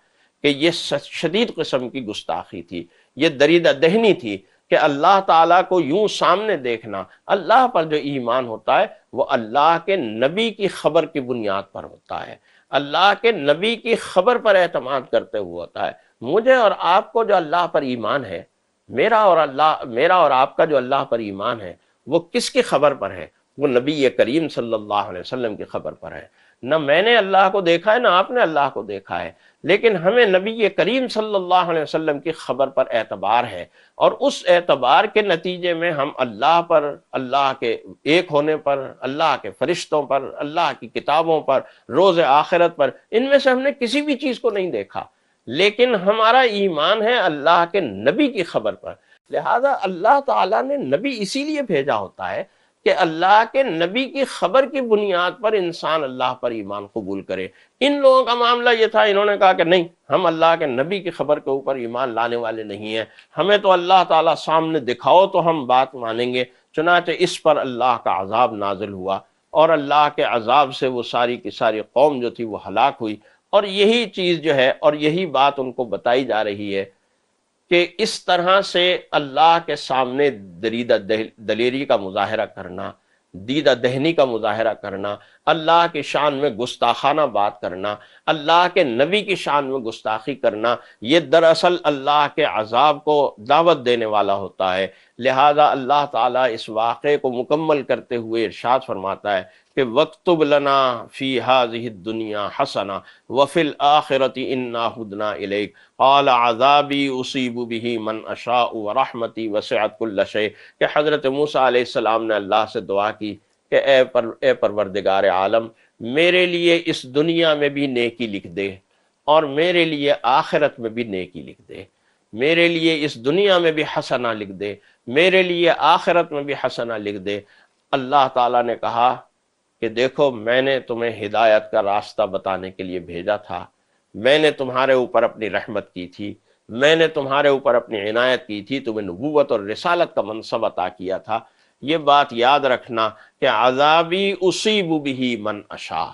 کہ یہ شدید قسم کی گستاخی تھی، یہ دریدہ دہنی تھی کہ اللہ تعالیٰ کو یوں سامنے دیکھنا۔ اللہ پر جو ایمان ہوتا ہے وہ اللہ کے نبی کی خبر کی بنیاد پر ہوتا ہے، اللہ کے نبی کی خبر پر اعتماد کرتے ہوئے ہوتا ہے۔ مجھے اور آپ کو جو اللہ پر ایمان ہے، میرا اور آپ کا جو اللہ پر ایمان ہے، وہ کس کی خبر پر ہے؟ وہ نبی کریم صلی اللہ علیہ وسلم کی خبر پر ہے۔ نہ میں نے اللہ کو دیکھا ہے نہ آپ نے اللہ کو دیکھا ہے، لیکن ہمیں نبی کریم صلی اللہ علیہ وسلم کی خبر پر اعتبار ہے، اور اس اعتبار کے نتیجے میں ہم اللہ پر، اللہ کے ایک ہونے پر، اللہ کے فرشتوں پر، اللہ کی کتابوں پر، روز آخرت پر، ان میں سے ہم نے کسی بھی چیز کو نہیں دیکھا، لیکن ہمارا ایمان ہے اللہ کے نبی کی خبر پر۔ لہذا اللہ تعالیٰ نے نبی اسی لیے بھیجا ہوتا ہے کہ اللہ کے نبی کی خبر کی بنیاد پر انسان اللہ پر ایمان قبول کرے۔ ان لوگوں کا معاملہ یہ تھا، انہوں نے کہا کہ نہیں، ہم اللہ کے نبی کی خبر کے اوپر ایمان لانے والے نہیں ہیں، ہمیں تو اللہ تعالیٰ سامنے دکھاؤ تو ہم بات مانیں گے۔ چنانچہ اس پر اللہ کا عذاب نازل ہوا، اور اللہ کے عذاب سے وہ ساری کی ساری قوم جو تھی وہ ہلاک ہوئی۔ اور یہی چیز جو ہے، اور یہی بات ان کو بتائی جا رہی ہے کہ اس طرح سے اللہ کے سامنے دلیری کا مظاہرہ کرنا، دیدہ دہنی کا مظاہرہ کرنا، اللہ کی شان میں گستاخانہ بات کرنا، اللہ کے نبی کی شان میں گستاخی کرنا، یہ دراصل اللہ کے عذاب کو دعوت دینے والا ہوتا ہے۔ لہذا اللہ تعالیٰ اس واقعے کو مکمل کرتے ہوئے ارشاد فرماتا ہے کہ وَاكْتُبْ لَنَا فِي هَذِهِ الدُّنْيَا حَسَنَةً وَفِي الْآخِرَةِ إِنَّا هُدْنَا إِلَيْكَ قَالَ عَذَابِي أُصِيبُ بِهِ مَنْ أَشَاءُ وَرَحْمَتِي وَسِعَتْ كُلَّ شَيْءٍ، کہ حضرت موسیٰ علیہ السلام نے اللہ سے دعا کی کہ اے پروردگار عالم، میرے لیے اس دنیا میں بھی نیکی لکھ دے، اور میرے لیے آخرت میں بھی نیکی لکھ دے، میرے لیے اس دنیا میں بھی حسنہ لکھ دے، میرے لیے آخرت میں بھی حسنہ لکھ دے۔ اللہ تعالیٰ نے کہا کہ دیکھو، میں نے تمہیں ہدایت کا راستہ بتانے کے لیے بھیجا تھا، میں نے تمہارے اوپر اپنی رحمت کی تھی، میں نے تمہارے اوپر اپنی عنایت کی تھی، تمہیں نبوت اور رسالت کا منصب عطا کیا تھا۔ یہ بات یاد رکھنا کہ عذابی اصیب بہ من اشاء،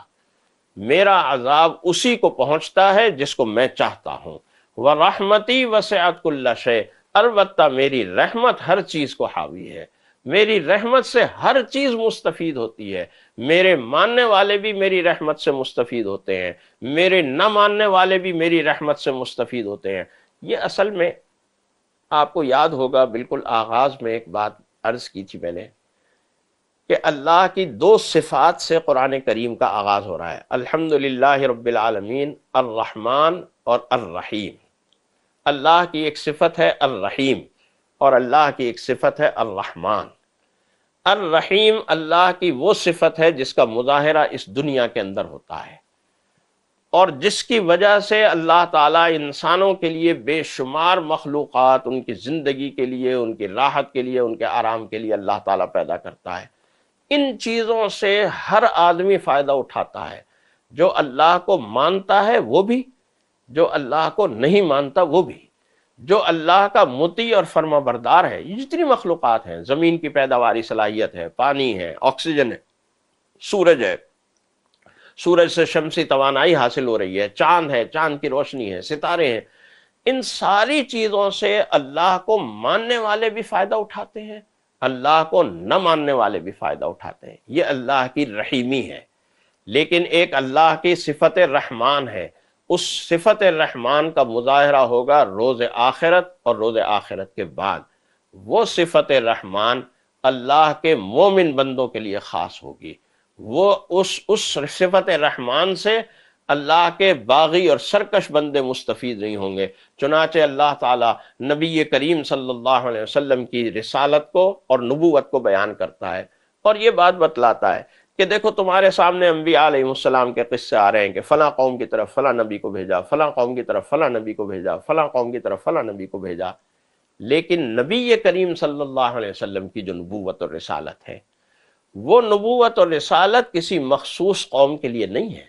میرا عذاب اسی کو پہنچتا ہے جس کو میں چاہتا ہوں، ورحمتی وسعت کل شیء، البتہ میری رحمت ہر چیز کو حاوی ہے، میری رحمت سے ہر چیز مستفید ہوتی ہے، میرے ماننے والے بھی میری رحمت سے مستفید ہوتے ہیں، میرے نہ ماننے والے بھی میری رحمت سے مستفید ہوتے ہیں۔ یہ اصل میں آپ کو یاد ہوگا، بالکل آغاز میں ایک بات عرض کی تھی میں نے کہ اللہ کی دو صفات سے قرآن کریم کا آغاز ہو رہا ہے، الحمدللہ رب العالمین، الرحمن اور الرحیم۔ اللہ کی ایک صفت ہے الرحیم، اور اللہ کی ایک صفت ہے الرحمن۔ الرحیم اللہ کی وہ صفت ہے جس کا مظاہرہ اس دنیا کے اندر ہوتا ہے، اور جس کی وجہ سے اللہ تعالیٰ انسانوں کے لیے بے شمار مخلوقات، ان کی زندگی کے لیے، ان کی راحت کے لیے، ان کے آرام کے لیے اللہ تعالیٰ پیدا کرتا ہے۔ ان چیزوں سے ہر آدمی فائدہ اٹھاتا ہے، جو اللہ کو مانتا ہے وہ بھی، جو اللہ کو نہیں مانتا وہ بھی، جو اللہ کا مطیع اور فرما بردار ہے۔ یہ جتنی مخلوقات ہیں، زمین کی پیداواری صلاحیت ہے، پانی ہے، آکسیجن ہے، سورج ہے، سورج سے شمسی توانائی حاصل ہو رہی ہے، چاند ہے، چاند کی روشنی ہے، ستارے ہیں، ان ساری چیزوں سے اللہ کو ماننے والے بھی فائدہ اٹھاتے ہیں، اللہ کو نہ ماننے والے بھی فائدہ اٹھاتے ہیں۔ یہ اللہ کی رحیمی ہے۔ لیکن ایک اللہ کی صفت رحمان ہے، اس صفت رحمان کا مظاہرہ ہوگا روز آخرت اور روز آخرت کے بعد۔ وہ صفت رحمان اللہ کے مومن بندوں کے لیے خاص ہوگی، وہ اس صفت رحمان سے اللہ کے باغی اور سرکش بندے مستفید نہیں ہوں گے۔ چنانچہ اللہ تعالیٰ نبی کریم صلی اللہ علیہ وسلم کی رسالت کو اور نبوت کو بیان کرتا ہے، اور یہ بات بتلاتا ہے کہ دیکھو، تمہارے سامنے انبیاء علیہ السلام کے قصے آ رہے ہیں کہ فلاں قوم کی طرف فلاں نبی کو بھیجا، فلاں قوم کی طرف فلاں نبی کو بھیجا، فلاں قوم کی طرف فلاں نبی کو بھیجا، لیکن نبی کریم صلی اللہ علیہ وسلم کی جو نبوت اور رسالت ہے، وہ نبوت اور رسالت کسی مخصوص قوم کے لیے نہیں ہے،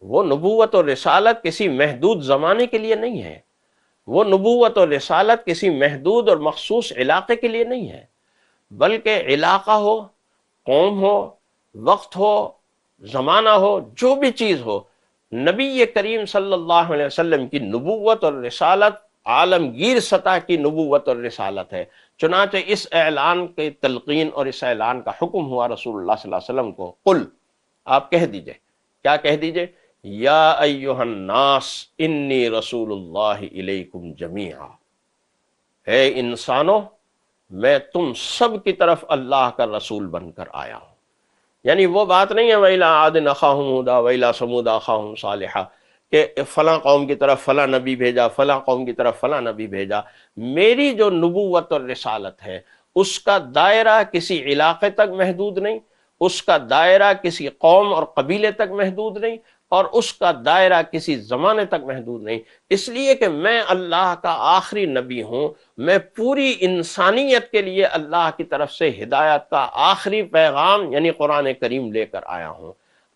وہ نبوت اور رسالت کسی محدود زمانے کے لیے نہیں ہے، وہ نبوت اور رسالت کسی محدود اور مخصوص علاقے کے لیے نہیں ہے، بلکہ علاقہ ہو، قوم ہو، وقت ہو، زمانہ ہو، جو بھی چیز ہو، نبی کریم صلی اللہ علیہ وسلم کی نبوت اور رسالت عالمگیر سطح کی نبوت اور رسالت ہے۔ چنانچہ اس اعلان کے تلقین اور اس اعلان کا حکم ہوا رسول اللہ صلی اللہ علیہ وسلم کو، قل، آپ کہہ دیجئے، کیا کہہ دیجئے؟ یا ایہا الناس انی رسول اللہ الیکم جمیعا، اے انسانوں، میں تم سب کی طرف اللہ کا رسول بن کر آیا ہوں۔ یعنی وہ بات نہیں ہے وَإِلَىٰ عَادٍ أَخَاهُمْ هُودًا وَإِلَىٰ ثَمُودَ أَخَاهُمْ صَالِحًا کہ فلاں قوم کی طرف فلاں نبی بھیجا، فلاں قوم کی طرف فلاں نبی بھیجا۔ میری جو نبوت اور رسالت ہے اس کا دائرہ کسی علاقے تک محدود نہیں، اس کا دائرہ کسی قوم اور قبیلے تک محدود نہیں، اور اس کا دائرہ کسی زمانے تک محدود نہیں، اس لیے کہ میں اللہ کا آخری نبی ہوں۔ میں پوری انسانیت کے لیے اللہ کی طرف سے ہدایت کا آخری پیغام یعنی قرآن کریم لے کر آیا ہوں۔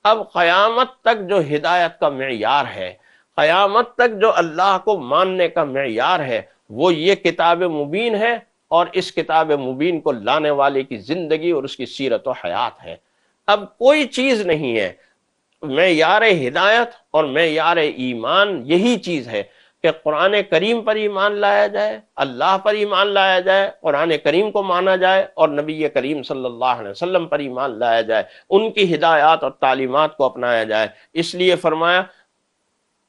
اب قیامت تک جو ہدایت کا معیار ہے، قیامت تک جو اللہ کو ماننے کا معیار ہے، وہ یہ کتاب مبین ہے، اور اس کتاب مبین کو لانے والے کی زندگی اور اس کی سیرت و حیات ہے۔ اب کوئی چیز نہیں ہے، معیار ہدایت اور معیار ایمان یہی چیز ہے کہ قرآن کریم پر ایمان لایا جائے، اللہ پر ایمان لایا جائے، قرآن کریم کو مانا جائے، اور نبی کریم صلی اللہ علیہ وسلم پر ایمان لایا جائے، ان کی ہدایات اور تعلیمات کو اپنایا جائے۔ اس لیے فرمایا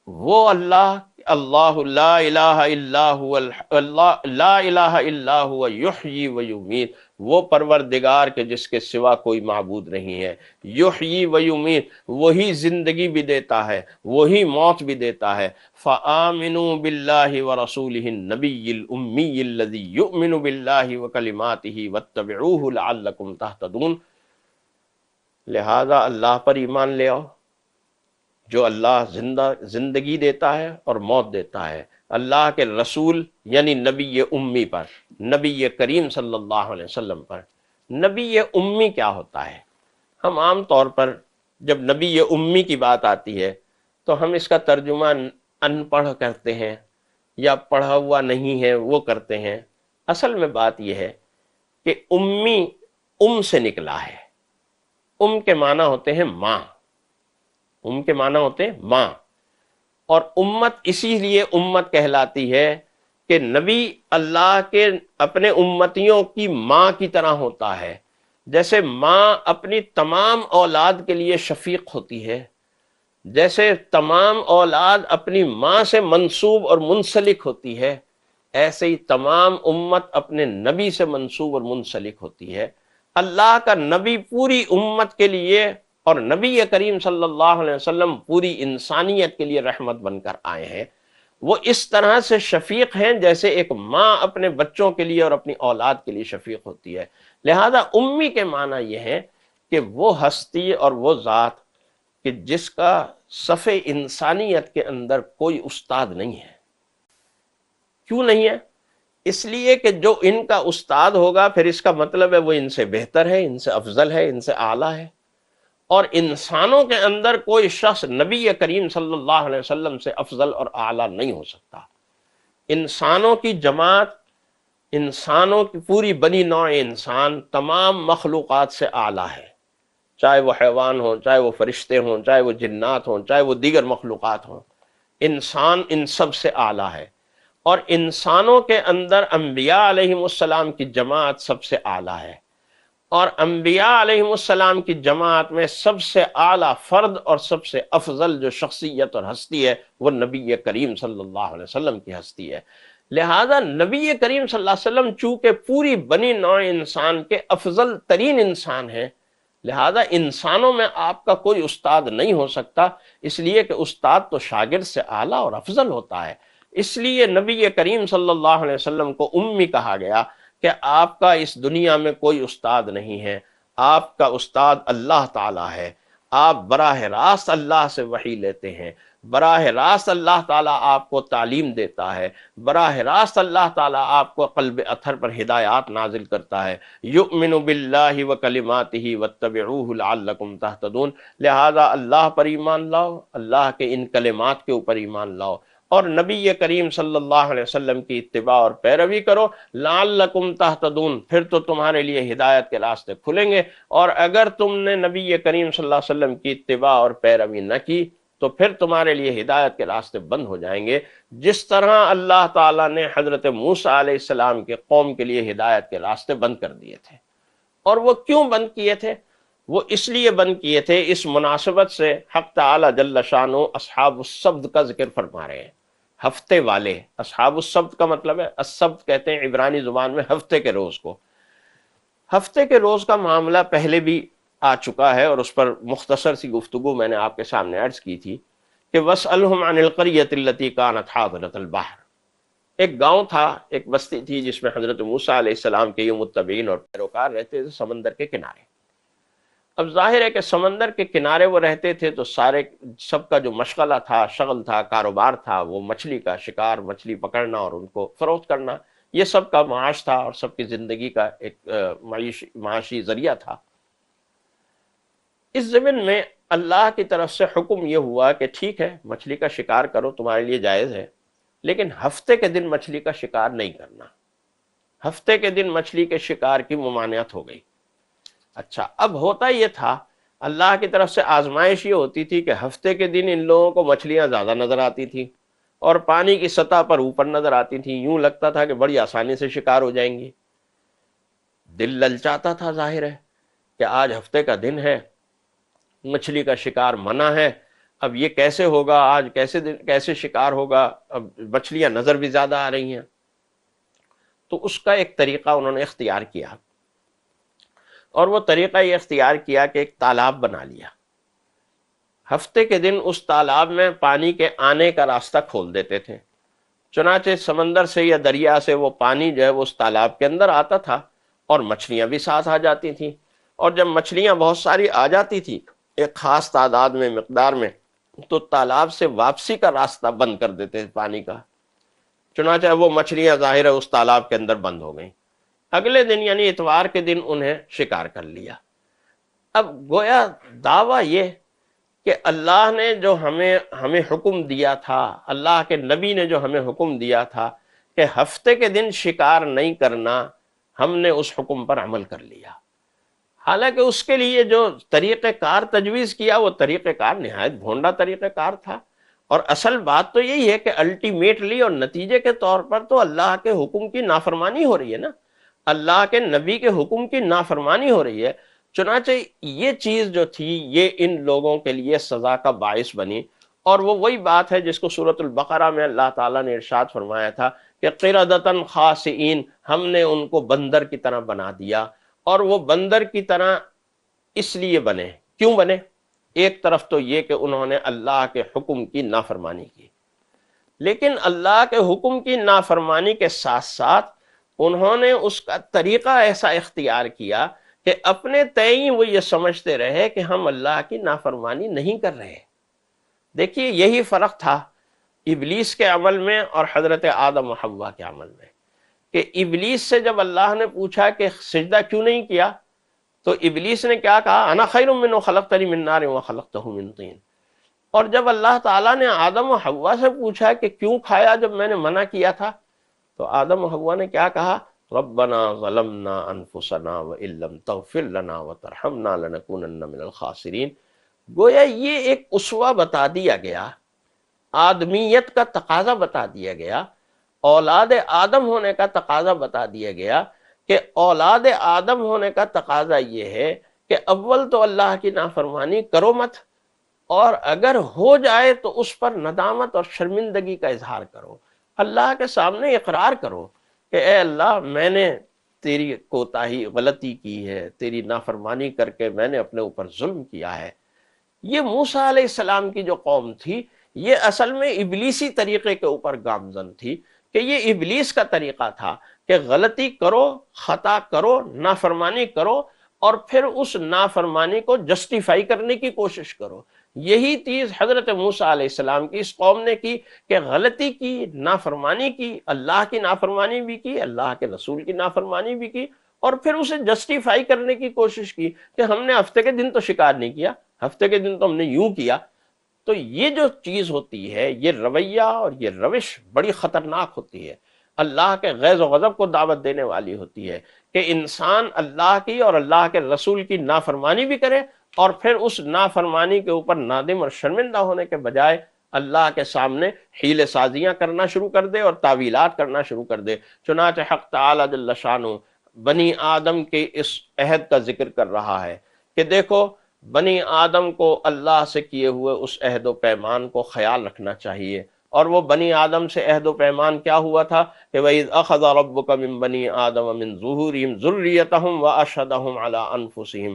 وہ اللہ اللہ لا الہ الا هو اللہ لا الہ الا هو یحیی و یمیت، وہ پروردگار کے جس کے سوا کوئی معبود نہیں ہے، یحیی و یمیت، وہی زندگی بھی دیتا ہے، وہی موت بھی دیتا ہے۔ فآمنوا باللہ ورسولہ النبی الامی الذی یؤمن باللہ وکلماتہ واتبعوہ لعلکم تہتدون۔ لہذا اللہ پر ایمان لے آؤ، جو اللہ زندگی دیتا ہے اور موت دیتا ہے، اللہ کے رسول یعنی نبی امی پر، نبی کریم صلی اللہ علیہ وسلم پر۔ نبی امی کیا ہوتا ہے؟ ہم عام طور پر جب نبی امی کی بات آتی ہے تو ہم اس کا ترجمہ ان پڑھ کرتے ہیں یا پڑھا ہوا نہیں ہے وہ کرتے ہیں۔ اصل میں بات یہ ہے کہ امی سے نکلا ہے۔ کے معنی ہوتے ہیں ماں، کے معنی ہوتے ہیں ماں، اور امت اسی لیے امت کہلاتی ہے کہ نبی اللہ کے اپنے امتیوں کی ماں کی طرح ہوتا ہے۔ جیسے ماں اپنی تمام اولاد کے لیے شفیق ہوتی ہے، جیسے تمام اولاد اپنی ماں سے منسوب اور منسلک ہوتی ہے، ایسے ہی تمام امت اپنے نبی سے منسوب اور منسلک ہوتی ہے۔ اللہ کا نبی پوری امت کے لیے اور نبی کریم صلی اللہ علیہ وسلم پوری انسانیت کے لیے رحمت بن کر آئے ہیں۔ وہ اس طرح سے شفیق ہیں جیسے ایک ماں اپنے بچوں کے لیے اور اپنی اولاد کے لیے شفیق ہوتی ہے۔ لہذا امی کے معنی یہ ہے کہ وہ ہستی اور وہ ذات کہ جس کا صف انسانیت کے اندر کوئی استاد نہیں ہے۔ کیوں نہیں ہے؟ اس لیے کہ جو ان کا استاد ہوگا پھر اس کا مطلب ہے وہ ان سے بہتر ہے، ان سے افضل ہے، ان سے اعلیٰ ہے۔ اور انسانوں کے اندر کوئی شخص نبی کریم صلی اللہ علیہ وسلم سے افضل اور اعلیٰ نہیں ہو سکتا۔ انسانوں کی جماعت، انسانوں کی پوری بنی نوع انسان تمام مخلوقات سے اعلیٰ ہے، چاہے وہ حیوان ہوں، چاہے وہ فرشتے ہوں، چاہے وہ جنات ہوں، چاہے وہ دیگر مخلوقات ہوں، انسان ان سب سے اعلیٰ ہے۔ اور انسانوں کے اندر انبیاء علیہ السلام کی جماعت سب سے اعلیٰ ہے، اور انبیاء علیہ السلام کی جماعت میں سب سے اعلیٰ فرد اور سب سے افضل جو شخصیت اور ہستی ہے وہ نبی کریم صلی اللہ علیہ وسلم کی ہستی ہے۔ لہذا نبی کریم صلی اللہ علیہ وسلم چونکہ پوری بنی نوع انسان کے افضل ترین انسان ہیں، لہذا انسانوں میں آپ کا کوئی استاد نہیں ہو سکتا، اس لیے کہ استاد تو شاگرد سے اعلیٰ اور افضل ہوتا ہے۔ اس لیے نبی کریم صلی اللہ علیہ وسلم کو امی کہا گیا کہ آپ کا اس دنیا میں کوئی استاد نہیں ہے، آپ کا استاد اللہ تعالیٰ ہے۔ آپ براہ راست اللہ سے وحی لیتے ہیں، براہ راست اللہ تعالیٰ آپ کو تعلیم دیتا ہے، براہ راست اللہ تعالیٰ آپ کو قلب اطہر پر ہدایات نازل کرتا ہے۔ یؤمن باللہ وکلماتہ واتبعوہ لعلکم تہتدون۔ لہذا اللہ پر ایمان لاؤ، اللہ کے ان کلمات کے اوپر ایمان لاؤ، اور نبی کریم صلی اللہ علیہ وسلم کی اتباع اور پیروی کرو، لعلکم تہتدون، پھر تو تمہارے لیے ہدایت کے راستے کھلیں گے۔ اور اگر تم نے نبی کریم صلی اللہ علیہ وسلم کی اتباع اور پیروی نہ کی تو پھر تمہارے لیے ہدایت کے راستے بند ہو جائیں گے، جس طرح اللہ تعالیٰ نے حضرت موسیٰ علیہ السلام کے قوم کے لیے ہدایت کے راستے بند کر دیے تھے۔ اور وہ کیوں بند کیے تھے؟ وہ اس لیے بند کیے تھے، اس مناسبت سے حق تعالیٰ جل شانہ اصحاب السبت کا ذکر فرما رہے ہیں۔ ہفتے والے، اصحاب السبت کا مطلب ہے، السبت کہتے ہیں عبرانی زبان میں ہفتے کے روز کو۔ ہفتے کے روز کا معاملہ پہلے بھی آ چکا ہے، اور اس پر مختصر سی گفتگو میں نے آپ کے سامنے عرض کی تھی کہ وَاسْأَلْهُمْ عَنِ الْقَرْيَةِ الَّتِي كَانَتْ حَاضِرَةَ الْبَحْرِ، ایک گاؤں تھا، ایک بستی تھی جس میں حضرت موسیٰ علیہ السلام کے یہ متبعین اور پیروکار رہتے تھے سمندر کے کنارے۔ اب ظاہر ہے کہ سمندر کے کنارے وہ رہتے تھے تو سارے سب کا جو مشغلہ تھا، شغل تھا، کاروبار تھا، وہ مچھلی کا شکار، مچھلی پکڑنا اور ان کو فروخت کرنا، یہ سب کا معاش تھا اور سب کی زندگی کا ایک معاشی ذریعہ تھا۔ اس ضمن میں اللہ کی طرف سے حکم یہ ہوا کہ ٹھیک ہے مچھلی کا شکار کرو، تمہارے لیے جائز ہے، لیکن ہفتے کے دن مچھلی کا شکار نہیں کرنا۔ ہفتے کے دن مچھلی کے شکار کی ممانعت ہو گئی۔ اچھا، اب ہوتا یہ تھا، اللہ کی طرف سے آزمائش یہ ہوتی تھی کہ ہفتے کے دن ان لوگوں کو مچھلیاں زیادہ نظر آتی تھیں اور پانی کی سطح پر اوپر نظر آتی تھیں، یوں لگتا تھا کہ بڑی آسانی سے شکار ہو جائیں گی۔ دل للچاتا تھا، ظاہر ہے کہ آج ہفتے کا دن ہے، مچھلی کا شکار منع ہے، اب یہ کیسے ہوگا، آج کیسے شکار ہوگا، اب مچھلیاں نظر بھی زیادہ آ رہی ہیں۔ تو اس کا ایک طریقہ انہوں نے اختیار کیا، اور وہ طریقہ یہ اختیار کیا کہ ایک تالاب بنا لیا۔ ہفتے کے دن اس تالاب میں پانی کے آنے کا راستہ کھول دیتے تھے، چنانچہ سمندر سے یا دریا سے وہ پانی جو ہے وہ اس تالاب کے اندر آتا تھا اور مچھلیاں بھی ساتھ آ جاتی تھیں، اور جب مچھلیاں بہت ساری آ جاتی تھی ایک خاص تعداد میں، مقدار میں، تو تالاب سے واپسی کا راستہ بند کر دیتے تھے پانی کا، چنانچہ وہ مچھلیاں ظاہر ہے اس تالاب کے اندر بند ہو گئیں۔ اگلے دن یعنی اتوار کے دن انہیں شکار کر لیا۔ اب گویا دعویٰ یہ کہ اللہ نے جو ہمیں حکم دیا تھا، اللہ کے نبی نے جو ہمیں حکم دیا تھا کہ ہفتے کے دن شکار نہیں کرنا، ہم نے اس حکم پر عمل کر لیا۔ حالانکہ اس کے لیے جو طریقہ کار تجویز کیا وہ طریقہ کار نہایت بھونڈا طریقہ کار تھا، اور اصل بات تو یہی ہے کہ الٹیمیٹلی اور نتیجے کے طور پر تو اللہ کے حکم کی نافرمانی ہو رہی ہے نا، اللہ کے نبی کے حکم کی نافرمانی ہو رہی ہے۔ چنانچہ یہ چیز جو تھی یہ ان لوگوں کے لیے سزا کا باعث بنی، اور وہ وہی بات ہے جس کو سورۃ البقرہ میں اللہ تعالیٰ نے ارشاد فرمایا تھا کہ قردۃ خاسئین، ہم نے ان کو بندر کی طرح بنا دیا۔ اور وہ بندر کی طرح اس لیے بنے، کیوں بنے؟ ایک طرف تو یہ کہ انہوں نے اللہ کے حکم کی نافرمانی کی، لیکن اللہ کے حکم کی نافرمانی کے ساتھ ساتھ انہوں نے اس کا طریقہ ایسا اختیار کیا کہ اپنے تئیں وہ یہ سمجھتے رہے کہ ہم اللہ کی نافرمانی نہیں کر رہے۔ دیکھیے یہی فرق تھا ابلیس کے عمل میں اور حضرت آدم و حوا کے عمل میں، کہ ابلیس سے جب اللہ نے پوچھا کہ سجدہ کیوں نہیں کیا، تو ابلیس نے کیا کہا؟ انا خیر منہ خلقتنی من نار وخلقتہ من طین۔ اور جب اللہ تعالیٰ نے آدم و حوا سے پوچھا کہ کیوں کھایا جب میں نے منع کیا تھا، تو آدم و حوا نے کیا کہا؟ ربنا ظلمنا انفسنا وان لم تغفر لنا وترحمنا لنکونن من الخاسرین۔ گویا یہ ایک اسوہ بتا دیا گیا، آدمیت کا تقاضا بتا دیا گیا، اولاد آدم ہونے کا تقاضا بتا دیا گیا کہ اولاد آدم ہونے کا تقاضا یہ ہے کہ اول تو اللہ کی نافرمانی کرو مت، اور اگر ہو جائے تو اس پر ندامت اور شرمندگی کا اظہار کرو، اللہ کے سامنے اقرار کرو کہ اے اللہ میں نے تیری کوتاہی غلطی کی ہے، تیری نافرمانی کر کے میں نے اپنے اوپر ظلم کیا ہے۔ یہ موسیٰ علیہ السلام کی جو قوم تھی یہ اصل میں ابلیسی طریقے کے اوپر گامزن تھی، کہ یہ ابلیس کا طریقہ تھا کہ غلطی کرو، خطا کرو، نافرمانی کرو، اور پھر اس نافرمانی کو جسٹیفائی کرنے کی کوشش کرو۔ یہی چیز حضرت موسیٰ علیہ السلام کی اس قوم نے کی کہ غلطی کی، نافرمانی کی، اللہ کی نافرمانی بھی کی، اللہ کے رسول کی نافرمانی بھی کی، اور پھر اسے جسٹیفائی کرنے کی کوشش کی کہ ہم نے ہفتے کے دن تو شکار نہیں کیا، ہفتے کے دن تو ہم نے یوں کیا۔ تو یہ جو چیز ہوتی ہے، یہ رویہ اور یہ روش بڑی خطرناک ہوتی ہے، اللہ کے غیظ و غضب کو دعوت دینے والی ہوتی ہے، کہ انسان اللہ کی اور اللہ کے رسول کی نافرمانی بھی کرے، اور پھر اس نافرمانی کے اوپر نادم اور شرمندہ ہونے کے بجائے اللہ کے سامنے حیلے سازیاں کرنا شروع کر دے اور تعویلات کرنا شروع کر دے۔ چنانچہ حق تعالی جل شانہ بنی آدم کے اس عہد کا ذکر کر رہا ہے کہ دیکھو بنی آدم کو اللہ سے کیے ہوئے اس عہد و پیمان کو خیال رکھنا چاہیے، اور وہ بنی آدم سے عہد و پیمان کیا ہوا تھا کہ وَإِذْ أَخَذَ رَبُّكَ مِن بَنِي آدَمَ مِن ظُهُورِهِمْ ذُرِّيَّتَهُمْ وَأَشْهَدَهُمْ عَلَىٰ أَنفُسِهِمْ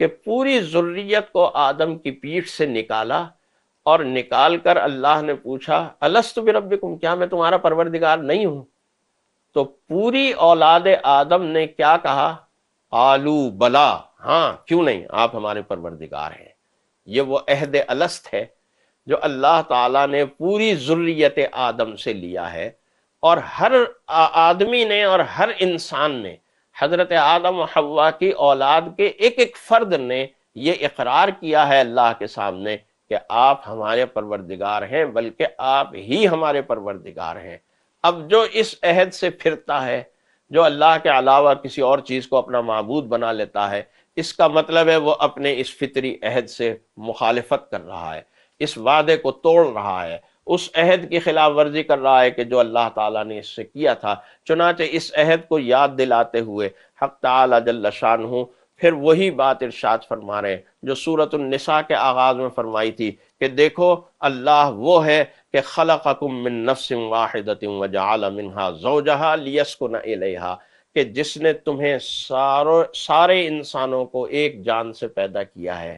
کہ پوری ذریت کو آدم کی پیٹھ سے نکالا، اور نکال کر اللہ نے پوچھا الست بربکم، کیا میں تمہارا پروردگار نہیں ہوں؟ تو پوری اولاد آدم نے کیا کہا؟ آلو بلا، ہاں کیوں نہیں، آپ ہمارے پروردگار ہیں۔ یہ وہ عہد الست ہے جو اللہ تعالیٰ نے پوری ذریت آدم سے لیا ہے، اور ہر آدمی نے اور ہر انسان نے، حضرت آدم و حوا کی اولاد کے ایک ایک فرد نے یہ اقرار کیا ہے اللہ کے سامنے کہ آپ ہمارے پروردگار ہیں، بلکہ آپ ہی ہمارے پروردگار ہیں۔ اب جو اس عہد سے پھرتا ہے، جو اللہ کے علاوہ کسی اور چیز کو اپنا معبود بنا لیتا ہے، اس کا مطلب ہے وہ اپنے اس فطری عہد سے مخالفت کر رہا ہے، اس وعدے کو توڑ رہا ہے، اس عہد کی خلاف ورزی کر رہا ہے کہ جو اللہ تعالیٰ نے اس سے کیا تھا۔ چنانچہ اس عہد کو یاد دلاتے ہوئے حق تعالیٰ جل شانہ پھر وہی بات ارشاد فرما رہے ہیں جو سورۃ النساء کے آغاز میں فرمائی تھی کہ دیکھو اللہ وہ ہے کہ خلقکم من نفس واحدۃ وجعل منہا زوجہا لیسکن الیہا، کہ جس نے تمہیں سارے انسانوں کو ایک جان سے پیدا کیا ہے۔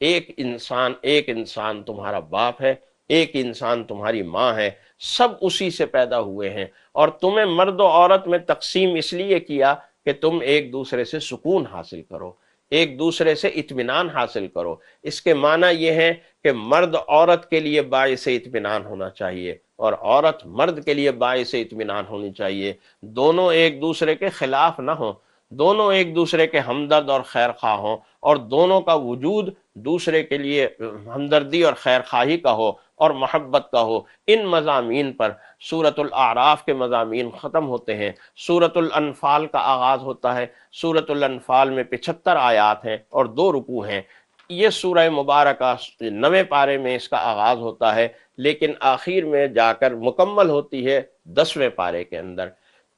ایک انسان تمہارا باپ ہے، ایک انسان تمہاری ماں ہے، سب اسی سے پیدا ہوئے ہیں، اور تمہیں مرد و عورت میں تقسیم اس لیے کیا کہ تم ایک دوسرے سے سکون حاصل کرو، ایک دوسرے سے اطمینان حاصل کرو۔ اس کے معنی یہ ہے کہ مرد عورت کے لیے باعث اطمینان ہونا چاہیے، اور عورت مرد کے لیے باعث اطمینان ہونی چاہیے، دونوں ایک دوسرے کے خلاف نہ ہوں، دونوں ایک دوسرے کے ہمدرد اور خیر خواہ ہوں، اور دونوں کا وجود دوسرے کے لیے ہمدردی اور خیر خواہی کا ہو اور محبت کا ہو۔ ان مضامین پر سورۃ الاعراف کے مضامین ختم ہوتے ہیں، سورۃ الانفال کا آغاز ہوتا ہے۔ سورۃ الانفال میں 75 آیات ہیں اور 2 رکوع ہیں۔ یہ سورہ مبارکہ 9ویں پارے میں اس کا آغاز ہوتا ہے، لیکن آخر میں جا کر مکمل ہوتی ہے 10ویں پارے کے اندر۔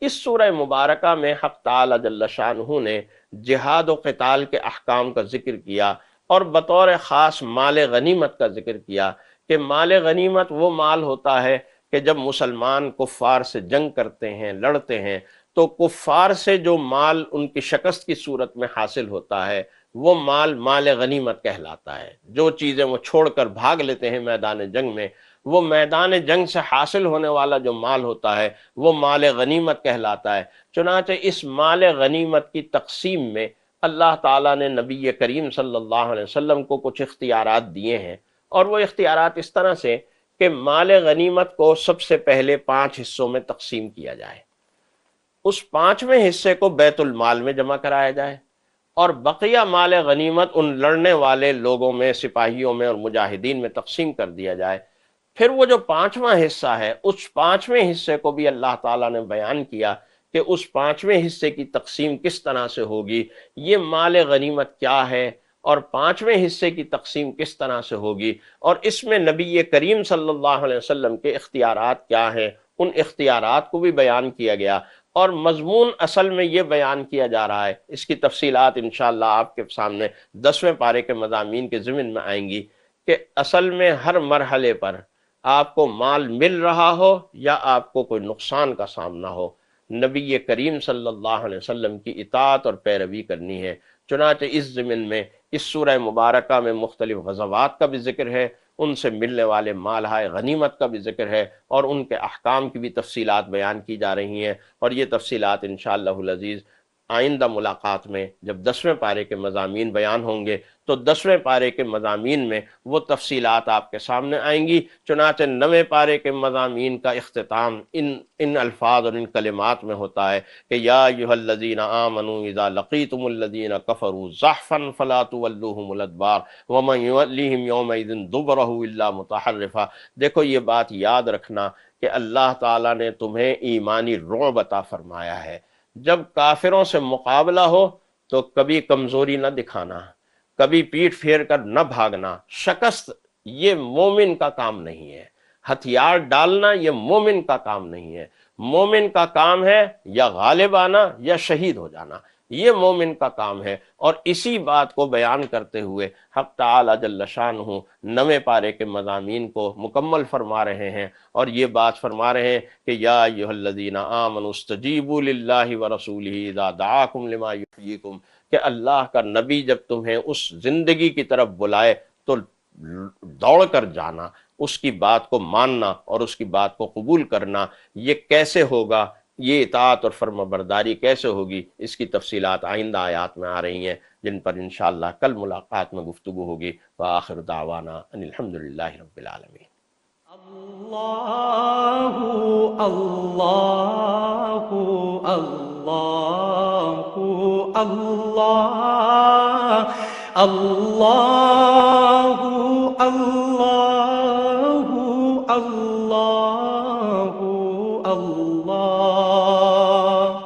اس سورہ مبارکہ میں حق تعالی جل شانہ نے جہاد و قتال کے احکام کا ذکر کیا، اور بطور خاص مال غنیمت کا ذکر کیا کہ مال غنیمت وہ مال ہوتا ہے کہ جب مسلمان کفار سے جنگ کرتے ہیں، لڑتے ہیں، تو کفار سے جو مال ان کی شکست کی صورت میں حاصل ہوتا ہے وہ مال غنیمت کہلاتا ہے۔ جو چیزیں وہ چھوڑ کر بھاگ لیتے ہیں میدان جنگ میں، وہ میدان جنگ سے حاصل ہونے والا جو مال ہوتا ہے وہ مال غنیمت کہلاتا ہے۔ چنانچہ اس مال غنیمت کی تقسیم میں اللہ تعالیٰ نے نبی کریم صلی اللہ علیہ وسلم کو کچھ اختیارات دیے ہیں، اور وہ اختیارات اس طرح سے کہ مال غنیمت کو سب سے پہلے 5 حصوں میں تقسیم کیا جائے، اس 5ویں حصے کو بیت المال میں جمع کرایا جائے، اور بقیہ مال غنیمت ان لڑنے والے لوگوں میں، سپاہیوں میں اور مجاہدین میں تقسیم کر دیا جائے۔ پھر وہ جو 5واں حصہ ہے، اس 5ویں حصے کو بھی اللہ تعالیٰ نے بیان کیا کہ اس 5ویں حصے کی تقسیم کس طرح سے ہوگی، یہ مال غنیمت کیا ہے اور 5ویں حصے کی تقسیم کس طرح سے ہوگی، اور اس میں نبی کریم صلی اللہ علیہ وسلم کے اختیارات کیا ہیں، ان اختیارات کو بھی بیان کیا گیا۔ اور مضمون اصل میں یہ بیان کیا جا رہا ہے، اس کی تفصیلات انشاءاللہ آپ کے سامنے 10ویں پارے کے مضامین کے ضمن میں آئیں گی، کہ اصل میں ہر مرحلے پر آپ کو مال مل رہا ہو یا آپ کو کوئی نقصان کا سامنا ہو، نبی کریم صلی اللہ علیہ وسلم کی اطاعت اور پیروی کرنی ہے۔ چنانچہ اس ضمن میں اس سورہ مبارکہ میں مختلف غزوات کا بھی ذکر ہے، ان سے ملنے والے مالہائے غنیمت کا بھی ذکر ہے، اور ان کے احکام کی بھی تفصیلات بیان کی جا رہی ہیں، اور یہ تفصیلات انشاءاللہ العزیز آئندہ ملاقات میں جب 10ویں پارے کے مضامین بیان ہوں گے تو 10ویں پارے کے مضامین میں وہ تفصیلات آپ کے سامنے آئیں گی۔ چنانچہ 9ویں پارے کے مضامین کا اختتام ان الفاظ اور ان کلمات میں ہوتا ہے کہ یا ایھا الذین آمنوا اذا لقیتم الذین کفروا زحفا فلا تولوہم الادبار ومن یولیہم یومئذ دبرہ الا متحرفا۔ دیکھو یہ بات یاد رکھنا کہ اللہ تعالیٰ نے تمہیں ایمانی رعب عطا فرمایا ہے، جب کافروں سے مقابلہ ہو تو کبھی کمزوری نہ دکھانا، کبھی پیٹھ پھیر کر نہ بھاگنا، شکست یہ مومن کا کام نہیں ہے، ہتھیار ڈالنا یہ مومن کا کام نہیں ہے۔ مومن کا کام ہے یا غالب آنا یا شہید ہو جانا۔ یہ مومن کا کام ہے۔ اور اسی بات کو بیان کرتے ہوئے حق تعالی جل شانہ نویں پارے کے مضامین کو مکمل فرما رہے ہیں، اور یہ بات فرما رہے ہیں کہ یا ایھا الذین آمنوا استجیبوا للہ ورسولہ اذا دعاکم لما یحییکم، کہ اللہ کا نبی جب تمہیں اس زندگی کی طرف بلائے تو دوڑ کر جانا، اس کی بات کو ماننا اور اس کی بات کو قبول کرنا۔ یہ کیسے ہوگا، یہ اطاعت اور فرما برداری کیسے ہوگی، اس کی تفصیلات آئندہ آیات میں آ رہی ہیں، جن پر انشاءاللہ کل ملاقات میں گفتگو ہوگی۔ وآخر دعوانا ان الحمدللہ رب العالمین۔ اللہ اللہ اللہ اللہ اللہ اللہ